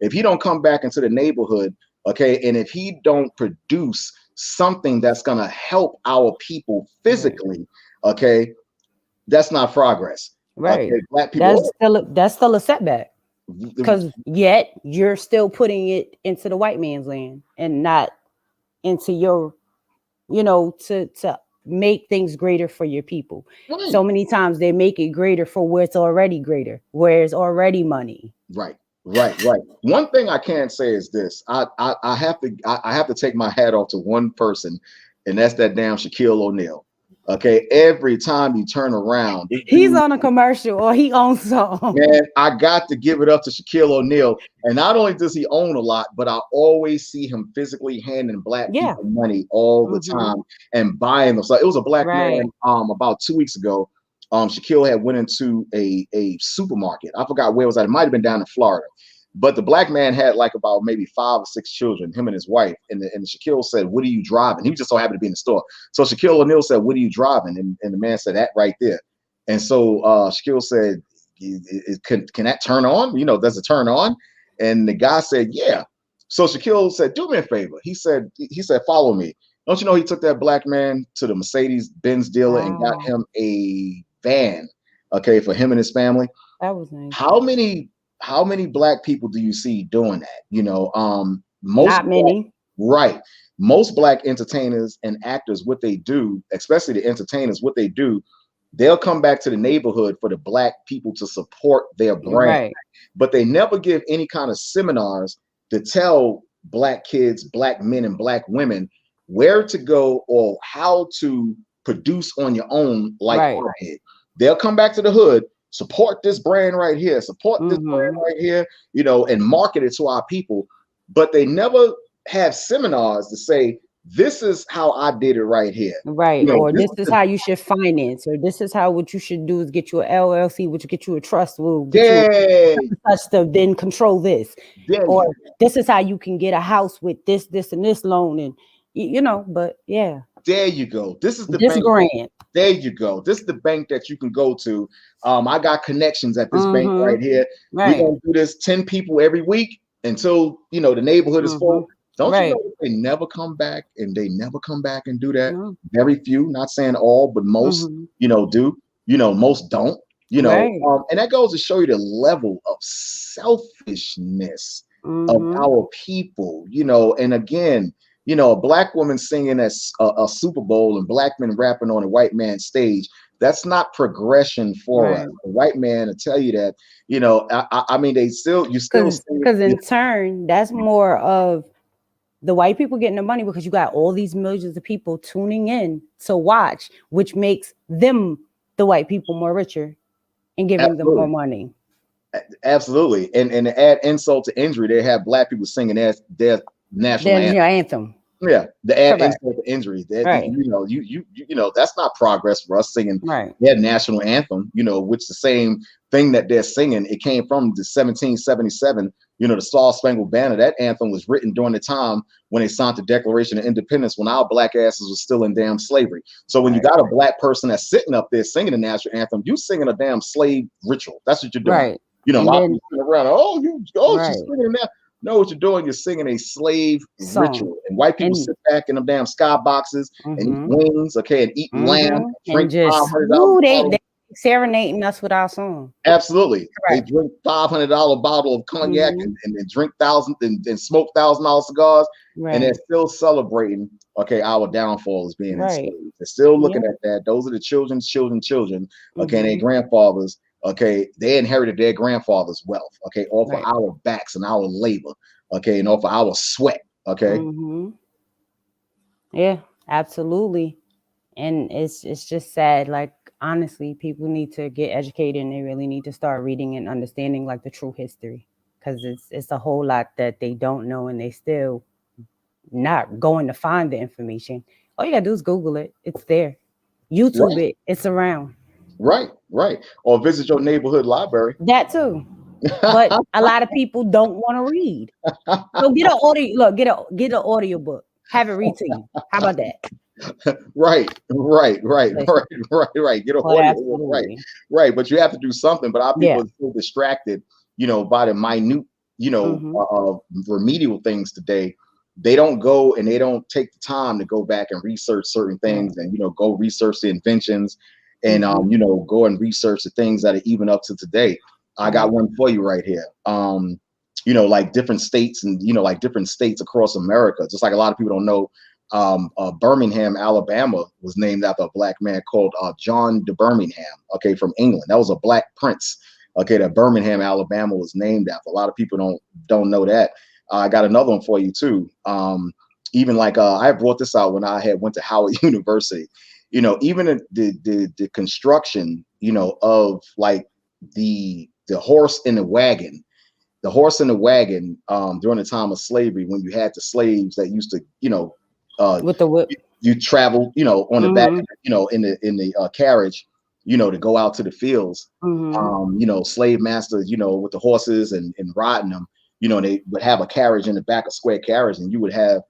If he don't come back into the neighborhood, okay, and if he don't produce something that's gonna help our people Right. physically, okay, that's not progress. Right. Okay, black people. That's still a setback. Oh, Because yet you're still putting it into the white man's land and not into your, to make things greater for your people. right, So many times they make it greater for where it's already greater, where it's already money. right. One thing I can say is this: I have to take my hat off to one person, and that's that damn Shaquille O'Neal. Okay, every time you turn around, this He's dude, on a commercial or he owns some. man, I got to give it up to Shaquille O'Neal. And not only does he own a lot, but I always see him physically handing black Yeah. people money all the Mm-hmm. time and buying them. So it was a black Right. man about 2 weeks ago. Shaquille had went into a supermarket. I forgot where it was at. It might have been down in Florida. But the black man had like about maybe 5 or 6 children, him and his wife. And Shaquille said, "What are you driving?" He was just so happy to be in the store. So Shaquille O'Neal said, "What are you driving?" And the man said, "That right there." And so Shaquille said, can that turn on? Does it turn on? And the guy said, yeah. So Shaquille said, do me a favor. He said, follow me. Don't you know he took that black man to the Mercedes Benz dealer and got Wow. him a van, okay, for him and his family. That was nice. How many black people do you see doing that? Most Not black, many. right. Most black entertainers and actors, what they do, especially the entertainers, what they do, they'll come back to the neighborhood for the black people to support their brand, Right. but they never give any kind of seminars to tell black kids, black men, and black women where to go or how to produce on your own like Right. I did. They'll come back to the hood, support this brand right here, support this brand Mm-hmm. right here, and market it to our people, but they never have seminars to say, this is how I did it right here. Right. Or This this is is the how you should finance, or this is how what you should do is get you an LLC, which get you a trust, will get you day. such to then control this. There Or you go. this is how you can get a house with this, and this loan. And but yeah, There you go. This is the this bank. grant. There you go. This is the bank that you can go to. I got connections at this bank Mm-hmm. right here. We're Right. gonna do this 10 people every week until the neighborhood is Mm-hmm. full. Don't you Right. know they never come back and they never come back and do that? No. Very few, not saying all, but most, Mm-hmm. do. Most don't. Right. And that goes to show you the level of selfishness of Mm-hmm. our people. And again, a black woman singing at a Super Bowl and black men rapping on a white man's stage. That's not progression for us. Right. The white man will tell you that. I mean, you still Because see because it. in turn, that's more of the white people getting the money, because you got all these millions of people tuning in to watch, which makes them, the white people, more richer and giving them more Absolutely, money. absolutely. And to add insult to injury, they have black people singing their national There's anthem. your anthem. Yeah, the add Correct. insult to injury. That Right. that's not progress for us singing Right. their national anthem. Which the same thing that they're singing. It came from the 1777. The Star Spangled Banner. That anthem was written during the time when they signed the Declaration of Independence, when our black asses was still in damn slavery. So when you Right. got a black person that's sitting up there singing the national anthem, you singing a damn slave ritual. That's what you're doing. Right. A And lot of then people sitting around. She's right. singing that. No, what you're doing, you're singing a slave Song. ritual. And white people And sit back in them damn sky boxes and eat mm-hmm. wings, okay, and eat lamb, Mm-hmm. And drink $500 just woo, they bottle. serenading us with our song. Absolutely. They Correct. drink $500 bottle of cognac Mm-hmm. and drink and smoke $1,000 cigars, and they're Right. still celebrating, okay, our downfall is being Right. enslaved. They're still looking Yeah. at that. Those are the children, okay, and their Mm-hmm. grandfathers, okay, they inherited their grandfather's wealth, okay, off of Right. our backs and our labor, okay, and off of our sweat, okay. Mm-hmm. Yeah, absolutely. And it's just sad. Like, honestly, people need to get educated, and they really need to start reading and understanding like the true history, because it's a whole lot that they don't know, and they still not going to find the information. All you gotta do is Google it. It's there. YouTube Right, it. It's around. right. Or visit your neighborhood library. That too. But a lot of people don't want to read. So get an audio. Look, get an audio book. Have it read to you. How about that? Listen. Right. Get a Oh, audio, absolutely. right. But you have to do something. But our people Yeah. are so distracted, by the minute, Mm-hmm. remedial things today. They don't go and they don't take the time to go back and research certain Right. things and go research the inventions and Mm-hmm. go and research the things that are even up to today. I got Right. one for you right here. Like different states and like different states across America. Just like a lot of people don't know, Birmingham, Alabama was named after a black man called John de Birmingham, okay, from England. That was a black prince, okay, that Birmingham, Alabama was named after. A lot of people don't know that. I got another one for you too. Even like I brought this out when I had went to Howard University. even the construction, of like the horse and the wagon. The horse and the wagon, during the time of slavery, when you had the slaves that used to, uh, With the whip. you travel, on the back, Mm-hmm. in the carriage, to go out to the fields. Mm-hmm. Slave masters, with the horses and riding them, they would have a carriage in the back, a square carriage, and you would have,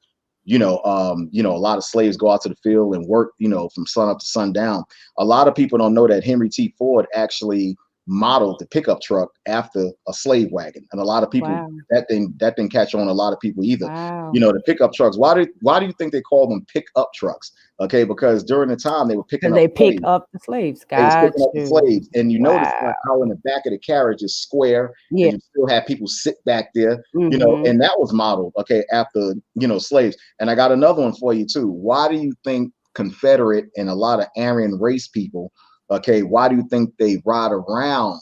a lot of slaves go out to the field and work, from sun up to sundown. A lot of people don't know that Henry T. Ford actually modeled the pickup truck after a slave wagon, and a lot of people, Wow. that didn't catch on a lot of people either. Wow. The pickup trucks. Why do you think they call them pickup trucks? Okay, because during the time they were picking Because up they pick slaves. up the slaves. They was Got picking up the you. slaves, and you notice Wow. how in the back of the carriage is square, Yeah. and you still have people sit back there, Mm-hmm. and that was modeled, okay, after slaves. And I got another one for you too. Why do you think Confederate and a lot of Aryan race people, okay, why do you think they ride around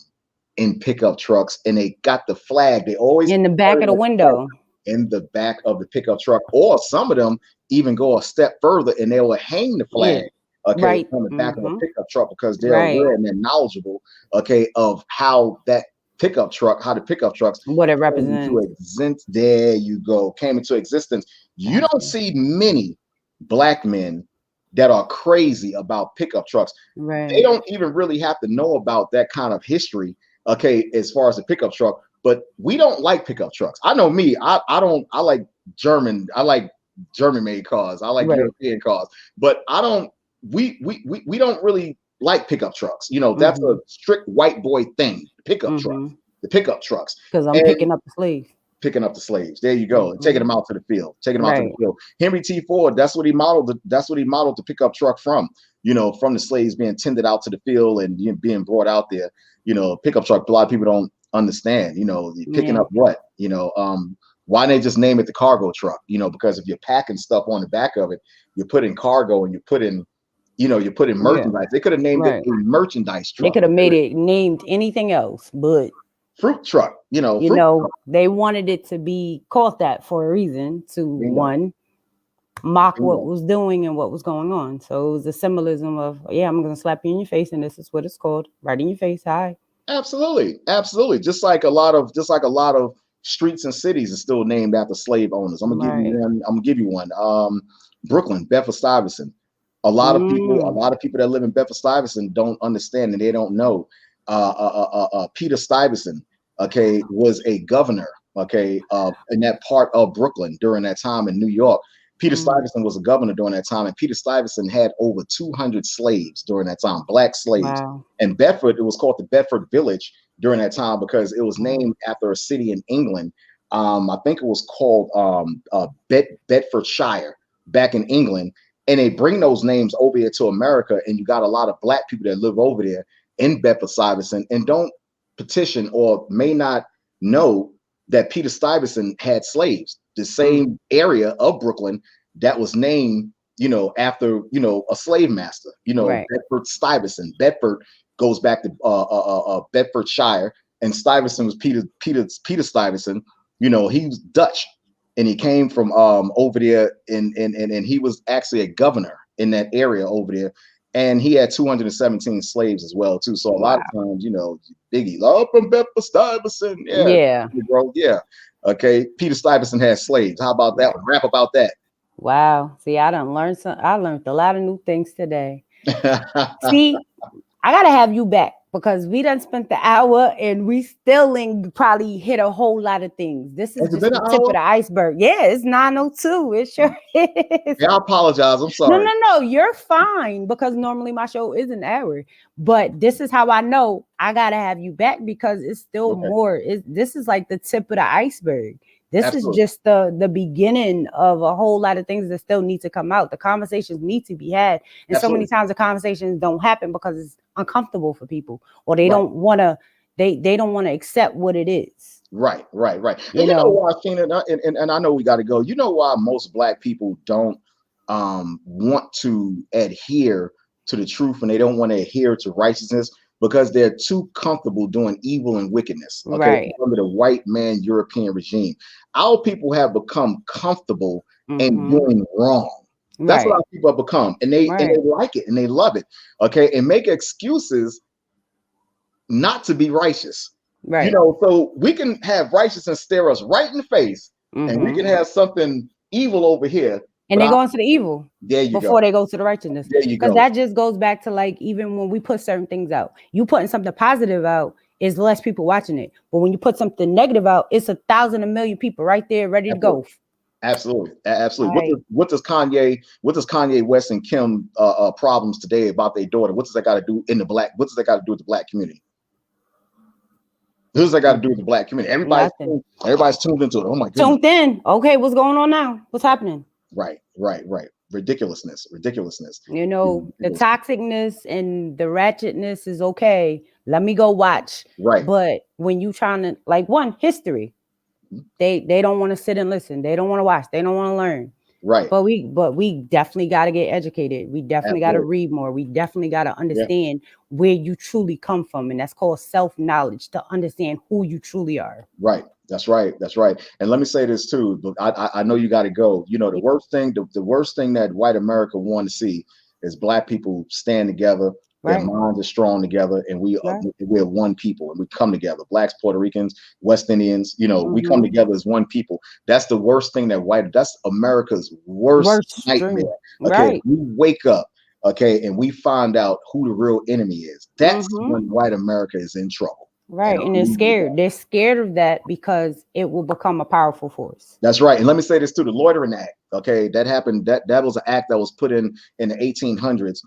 in pickup trucks and they got the flag? They always In the back carry of the that flag window. in the back of the pickup truck, or some of them even go a step further and they will hang the Yeah. flag, okay, Right. on the back of a Mm-hmm. pickup truck, because they're Right. aware and they're knowledgeable, okay, of how the pickup trucks What it came into represents. existence. There you go, came into existence. You don't Gotcha. see many black men that are crazy about pickup trucks. They Right. don't even really have to know about that kind of history, okay, as far as the pickup truck. But we don't like pickup trucks. I know me. I don't. I like German. I like German made cars. I like Right. European cars. But I don't. We don't really like pickup trucks. That's a Mm-hmm. strict white boy thing. Pickup trucks. Mm-hmm. The pickup trucks. Because I'm And picking up the slaves. picking up the slaves. There you go. Taking them Mm-hmm. out to the field. Taking them out to the Right. field. Henry T. Ford. That's what he modeled. That's what he modeled the pickup truck from. From the slaves being tended out to the field and being brought out there. Pickup truck. A lot of people don't understand. Picking Yeah. up what. Why didn't they just name it the cargo truck? Because if you're packing stuff on the back of it, you're putting cargo and you're putting Yeah. merchandise. They could have named it Right. a merchandise They truck. could have made it named anything else, but Fruit truck. Fruit truck. they wanted it to be called that for a reason, to Bingo. one, mock what Bingo. was doing and what was going on. So it was a symbolism of, yeah, I'm gonna slap you in your face, and this is what it's called, right in your face. Hi. Absolutely, absolutely. Just like a lot of streets and cities are still named after slave owners. I'm gonna give you Right. one. I'm gonna give you one. Brooklyn, Bedford Stuyvesant. A Mm. lot of people that live in Bedford Stuyvesant don't understand and they don't know. Peter Stuyvesant, okay, was a governor, okay, in that part of Brooklyn during that time in New York. Peter Mm. Stuyvesant was a governor during that time, and Peter Stuyvesant had over 200 slaves during that time, black slaves. Wow. And Bedford, it was called the Bedford Village during that time because it was Wow. named after a city in England. I think it was called Bedfordshire back in England. And they bring those names over here to America, and you got a lot of black people that live over there in Bedford Stuyvesant and don't petition or may not know that Peter Stuyvesant had slaves. The Mm. same area of Brooklyn that was named, after a slave master. Right. Bedford Stuyvesant. Bedford goes back to Bedfordshire, and Stuyvesant was Peter Stuyvesant. He's Dutch, and he came from over there, and he was actually a governor in that area over there, and he had 217 slaves as well too. So a lot of Wow. times, Biggie, love from Bedford Stuyvesant, yeah, Yeah. bro, yeah. Okay, Peter Stuyvesant had slaves. How about that Right. one? Rap about that. Wow. See, I learned a lot of new things today. See, I gotta have you back because we done spent the hour and we still ain't probably hit a whole lot of things. This is Has it just been the an tip of hour? the iceberg. Yeah, it's 9:02. It sure is. Yeah, I apologize. I'm No, sorry. no, no. You're fine because normally my show is an hour. But this is how I know I gotta have you back because it's still Okay, more. This is like the tip of the iceberg. This is absolutely, just the beginning of a whole lot of things that still need to come out. The conversations need to be had. And so many absolutely. times the conversations don't happen because it's uncomfortable for people or they Right. don't wanna they don't want to accept what it is. Right. And You you know know, why, Sheena, and I know we got to go. You know why most black people don't want to adhere to the truth, and they don't want to adhere to righteousness because they're too comfortable doing evil and wickedness. Okay, right. under the white man European regime, our people have become comfortable in Mm-hmm. doing wrong. That's what Right. our people have become, and they Right. like it and they love it. Okay, and make excuses not to be righteous. You Right. know, so we can have righteousness stare us right in the face, and we can Mm-hmm. have something evil over here. And But they go into the evil there you before go. they go to the righteousness. There you Because go. that just goes back to like even when we put certain things out, you putting something positive out is less people watching it. But when you put something negative out, it's 1,000, a million people right there ready to Absolutely. go. Absolutely, absolutely. Right. What does Kanye West and Kim problems today about their daughter? What does that got to do in the black? What does that got to do with the black community? What does that got to do with the black community? Nothing. Everybody's tuned into it. Oh my goodness. Tuned in. Okay, what's going on now? What's happening? Right, right, right. Ridiculousness, ridiculousness. You know, the toxicness and the ratchetness is okay. Let me go watch. Right, But when you trying to like one history, they don't want to sit and listen. They don't want to watch. They don't want to learn. right. But we definitely got to get educated. We definitely got to Absolutely. read more. We definitely got to Yeah. understand where you truly come from, and that's called self-knowledge, to understand who you truly are. Right. That's right. That's right. And let me say this too. Look, I know you got to go. You know, the worst thing that white America want to see is black people stand together. Their Right. minds are strong together, and Right. we're one people, and we come together. Blacks, Puerto Ricans, West Indians. You know, we come Mm-hmm. together as one people. That's the worst thing that's America's worst Worst nightmare. dream. Okay, Right. we wake up, okay, and we find out who the real enemy is. That's Mm-hmm. when white America is in trouble. And Right. And I'll they're leave it at that. scared. They're scared of that because it will become a powerful force. That's right. And let me say this too: the Loitering Act. Okay, that happened. That was an act that was put in the 1800s.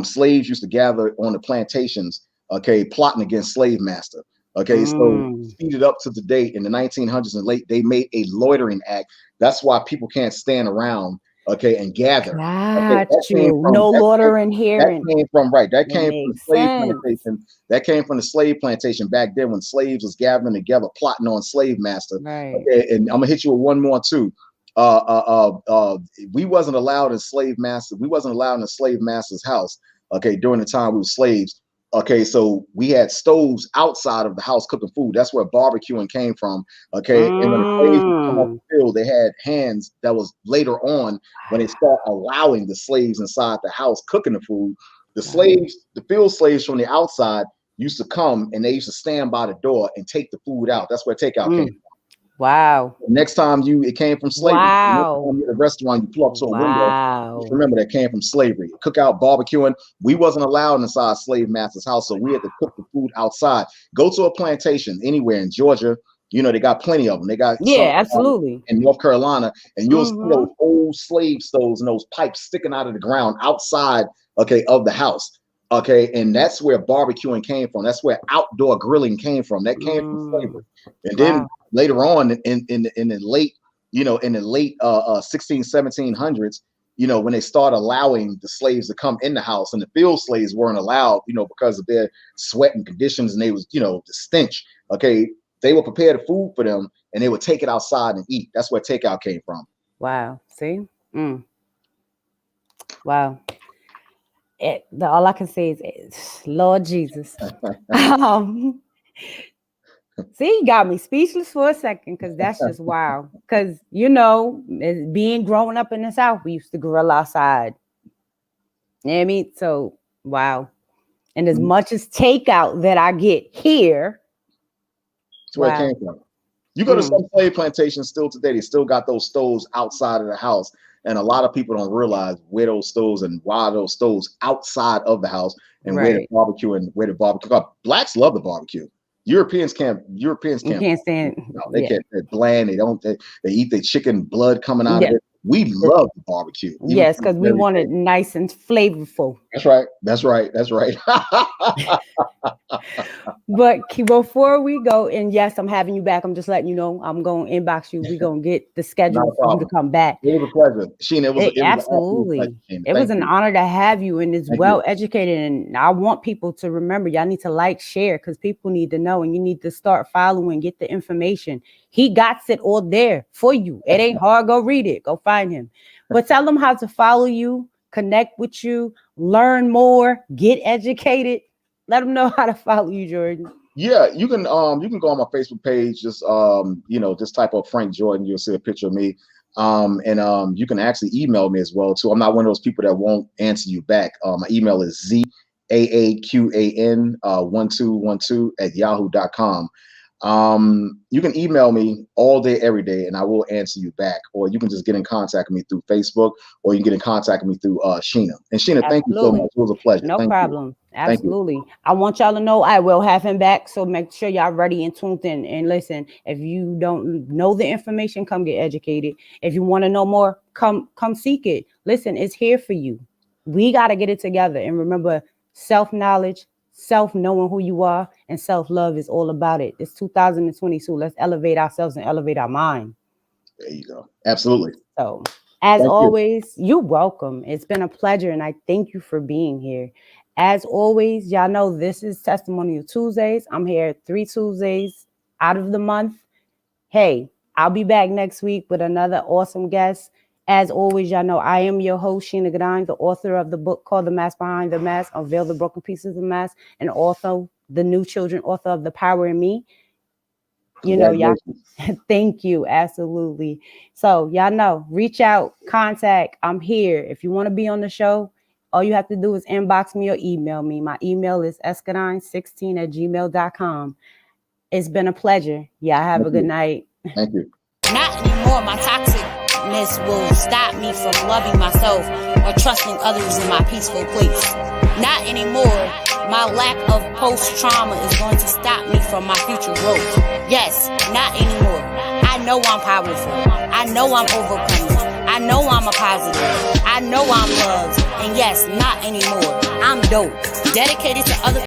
Slaves used to gather on the plantations. Okay, plotting against slave master. Okay, so Mm. speed it up to today in the 1900s and late, they made a Loitering Act. That's why people can't stand around. Okay, and gather. Okay, Got you. No loitering that here. came from right. That It came from the makes slave sense. plantation. That came from the slave plantation back then when slaves was gathering together, plotting on slave master. Right. Okay, and I'm gonna hit you with one more too. Uh, uh, we wasn't allowed in slave master. We wasn't allowed in a slave master's house. Okay, during the time we were slaves. Okay, so we had stoves outside of the house cooking food. That's where barbecuing came from. Okay, and when the slaves would come off Mm. the field, they had hands. That was later on when they start allowing the slaves inside the house cooking the food. The Wow. slaves, the field slaves from the outside used to come and they used to stand by the door and take the food out. That's where takeout came. Mm. Wow. Next time it came from slavery. Next time Wow. you're at a restaurant, you pull up to a window. Just Wow. remember that came from slavery. Cookout, barbecuing. We wasn't allowed inside slave master's house, so we had to cook the food outside. Go to a plantation anywhere in Georgia. You know they got plenty of them. They got some Yeah, absolutely. in North Carolina, and you'll see Mm-hmm. those old slave stoves and those pipes sticking out of the ground outside, okay, of the house. Okay, and that's where barbecuing came from. That's where outdoor grilling came from. That came from slavery. Mm. And then Wow. later on in the late, in the late 16, 1700s, when they started allowing the slaves to come in the house, and the field slaves weren't allowed, because of their sweat and conditions, and they was, the stench. Okay, they would prepare the food for them, and they would take it outside and eat. That's where takeout came from. Wow. See? Mm. Wow. All I can say is, Lord Jesus. Um, See, you got me speechless for a second because that's just wow. Because, being growing up in the South, we used to grill outside. You know what I mean? So, wow. And as Mhm. much as takeout that I get here, That's where it wow. came from. You go to Mm, some slave plantations still today, they still got those stoves outside of the house. And a lot of people don't realize where those stoves and why those stoves outside of the house, and where the right. barbecue and where the barbecue. Blacks love the barbecue. Europeans can't. Europeans You can't. can't stand, No, they yeah. can't. They're bland. They don't. They eat the chicken blood coming out of Yeah. it. We love the barbecue, even Yes, to this because we very want day. it nice and flavorful. That's right. That's right. That's right. But before we go, and yes, I'm having you back. I'm just letting you know I'm going to inbox you. We're going to get the Not schedule a for you to problem. come back. It was a pleasure, Sheena. It was an absolute pleasure, Absolutely. Sheena. It was Thank an you. honor to have you, and it's Thank you. well educated. And I want people to remember y'all need to like, share, because people need to know, and you need to start following, get the information. He got it all there for you. It ain't hard. Go read it. Go find him. But tell them how to follow you, connect with you, learn more, get educated. Let them know how to follow you, Jordan. Yeah, you can go on my Facebook page, just just type up Frank Jordan, you'll see a picture of me. And you can actually email me as well too. I'm not one of those people that won't answer you back. My email is zaaqan 1212 at yahoo.com. You can email me all day, every day, and I will answer you back. Or you can just get in contact with me through Facebook, or you can get in contact with me through Sheena. And Sheena, thank you so Absolutely. much. It was a pleasure. No Thank you. problem. Thank you. Absolutely. I want y'all to know I will have him back. So make sure y'all ready and tuned in. And listen, if you don't know the information, come get educated. If you want to know more, come seek it. Listen, it's here for you. We got to get it together. And remember, self-knowledge, self-knowing who you are, and self-love is all about it. It's 2022. Let's elevate ourselves and elevate our mind. There you go. Absolutely. So, as Thank you. always, you're welcome. It's been a pleasure, and I thank you for being here. As always, y'all know this is Testimonial Tuesdays. I'm here 3 Tuesdays out of the month. Hey, I'll be back next week with another awesome guest. As always, y'all know I am your host, Sheena Gadine, the author of the book called The Mask Behind the Mask, Unveil the Broken Pieces of the Mask, and also the new children author of The Power in Me. You know, y'all, thank you. Absolutely. So y'all know, reach out, contact. I'm here. If you want to be on the show, all you have to do is inbox me or email me. My email is escadine16@gmail.com. It's been a pleasure. Y'all have a good night. Thank you. Not anymore. My toxicness will stop me from loving myself or trusting others in my peaceful place. Not anymore. My lack of post-trauma is going to stop me from my future growth. Yes, not anymore. I know I'm powerful. I know I'm overcoming. I know I'm a positive. I know I'm loved. And yes, not anymore. I'm dope. Dedicated to other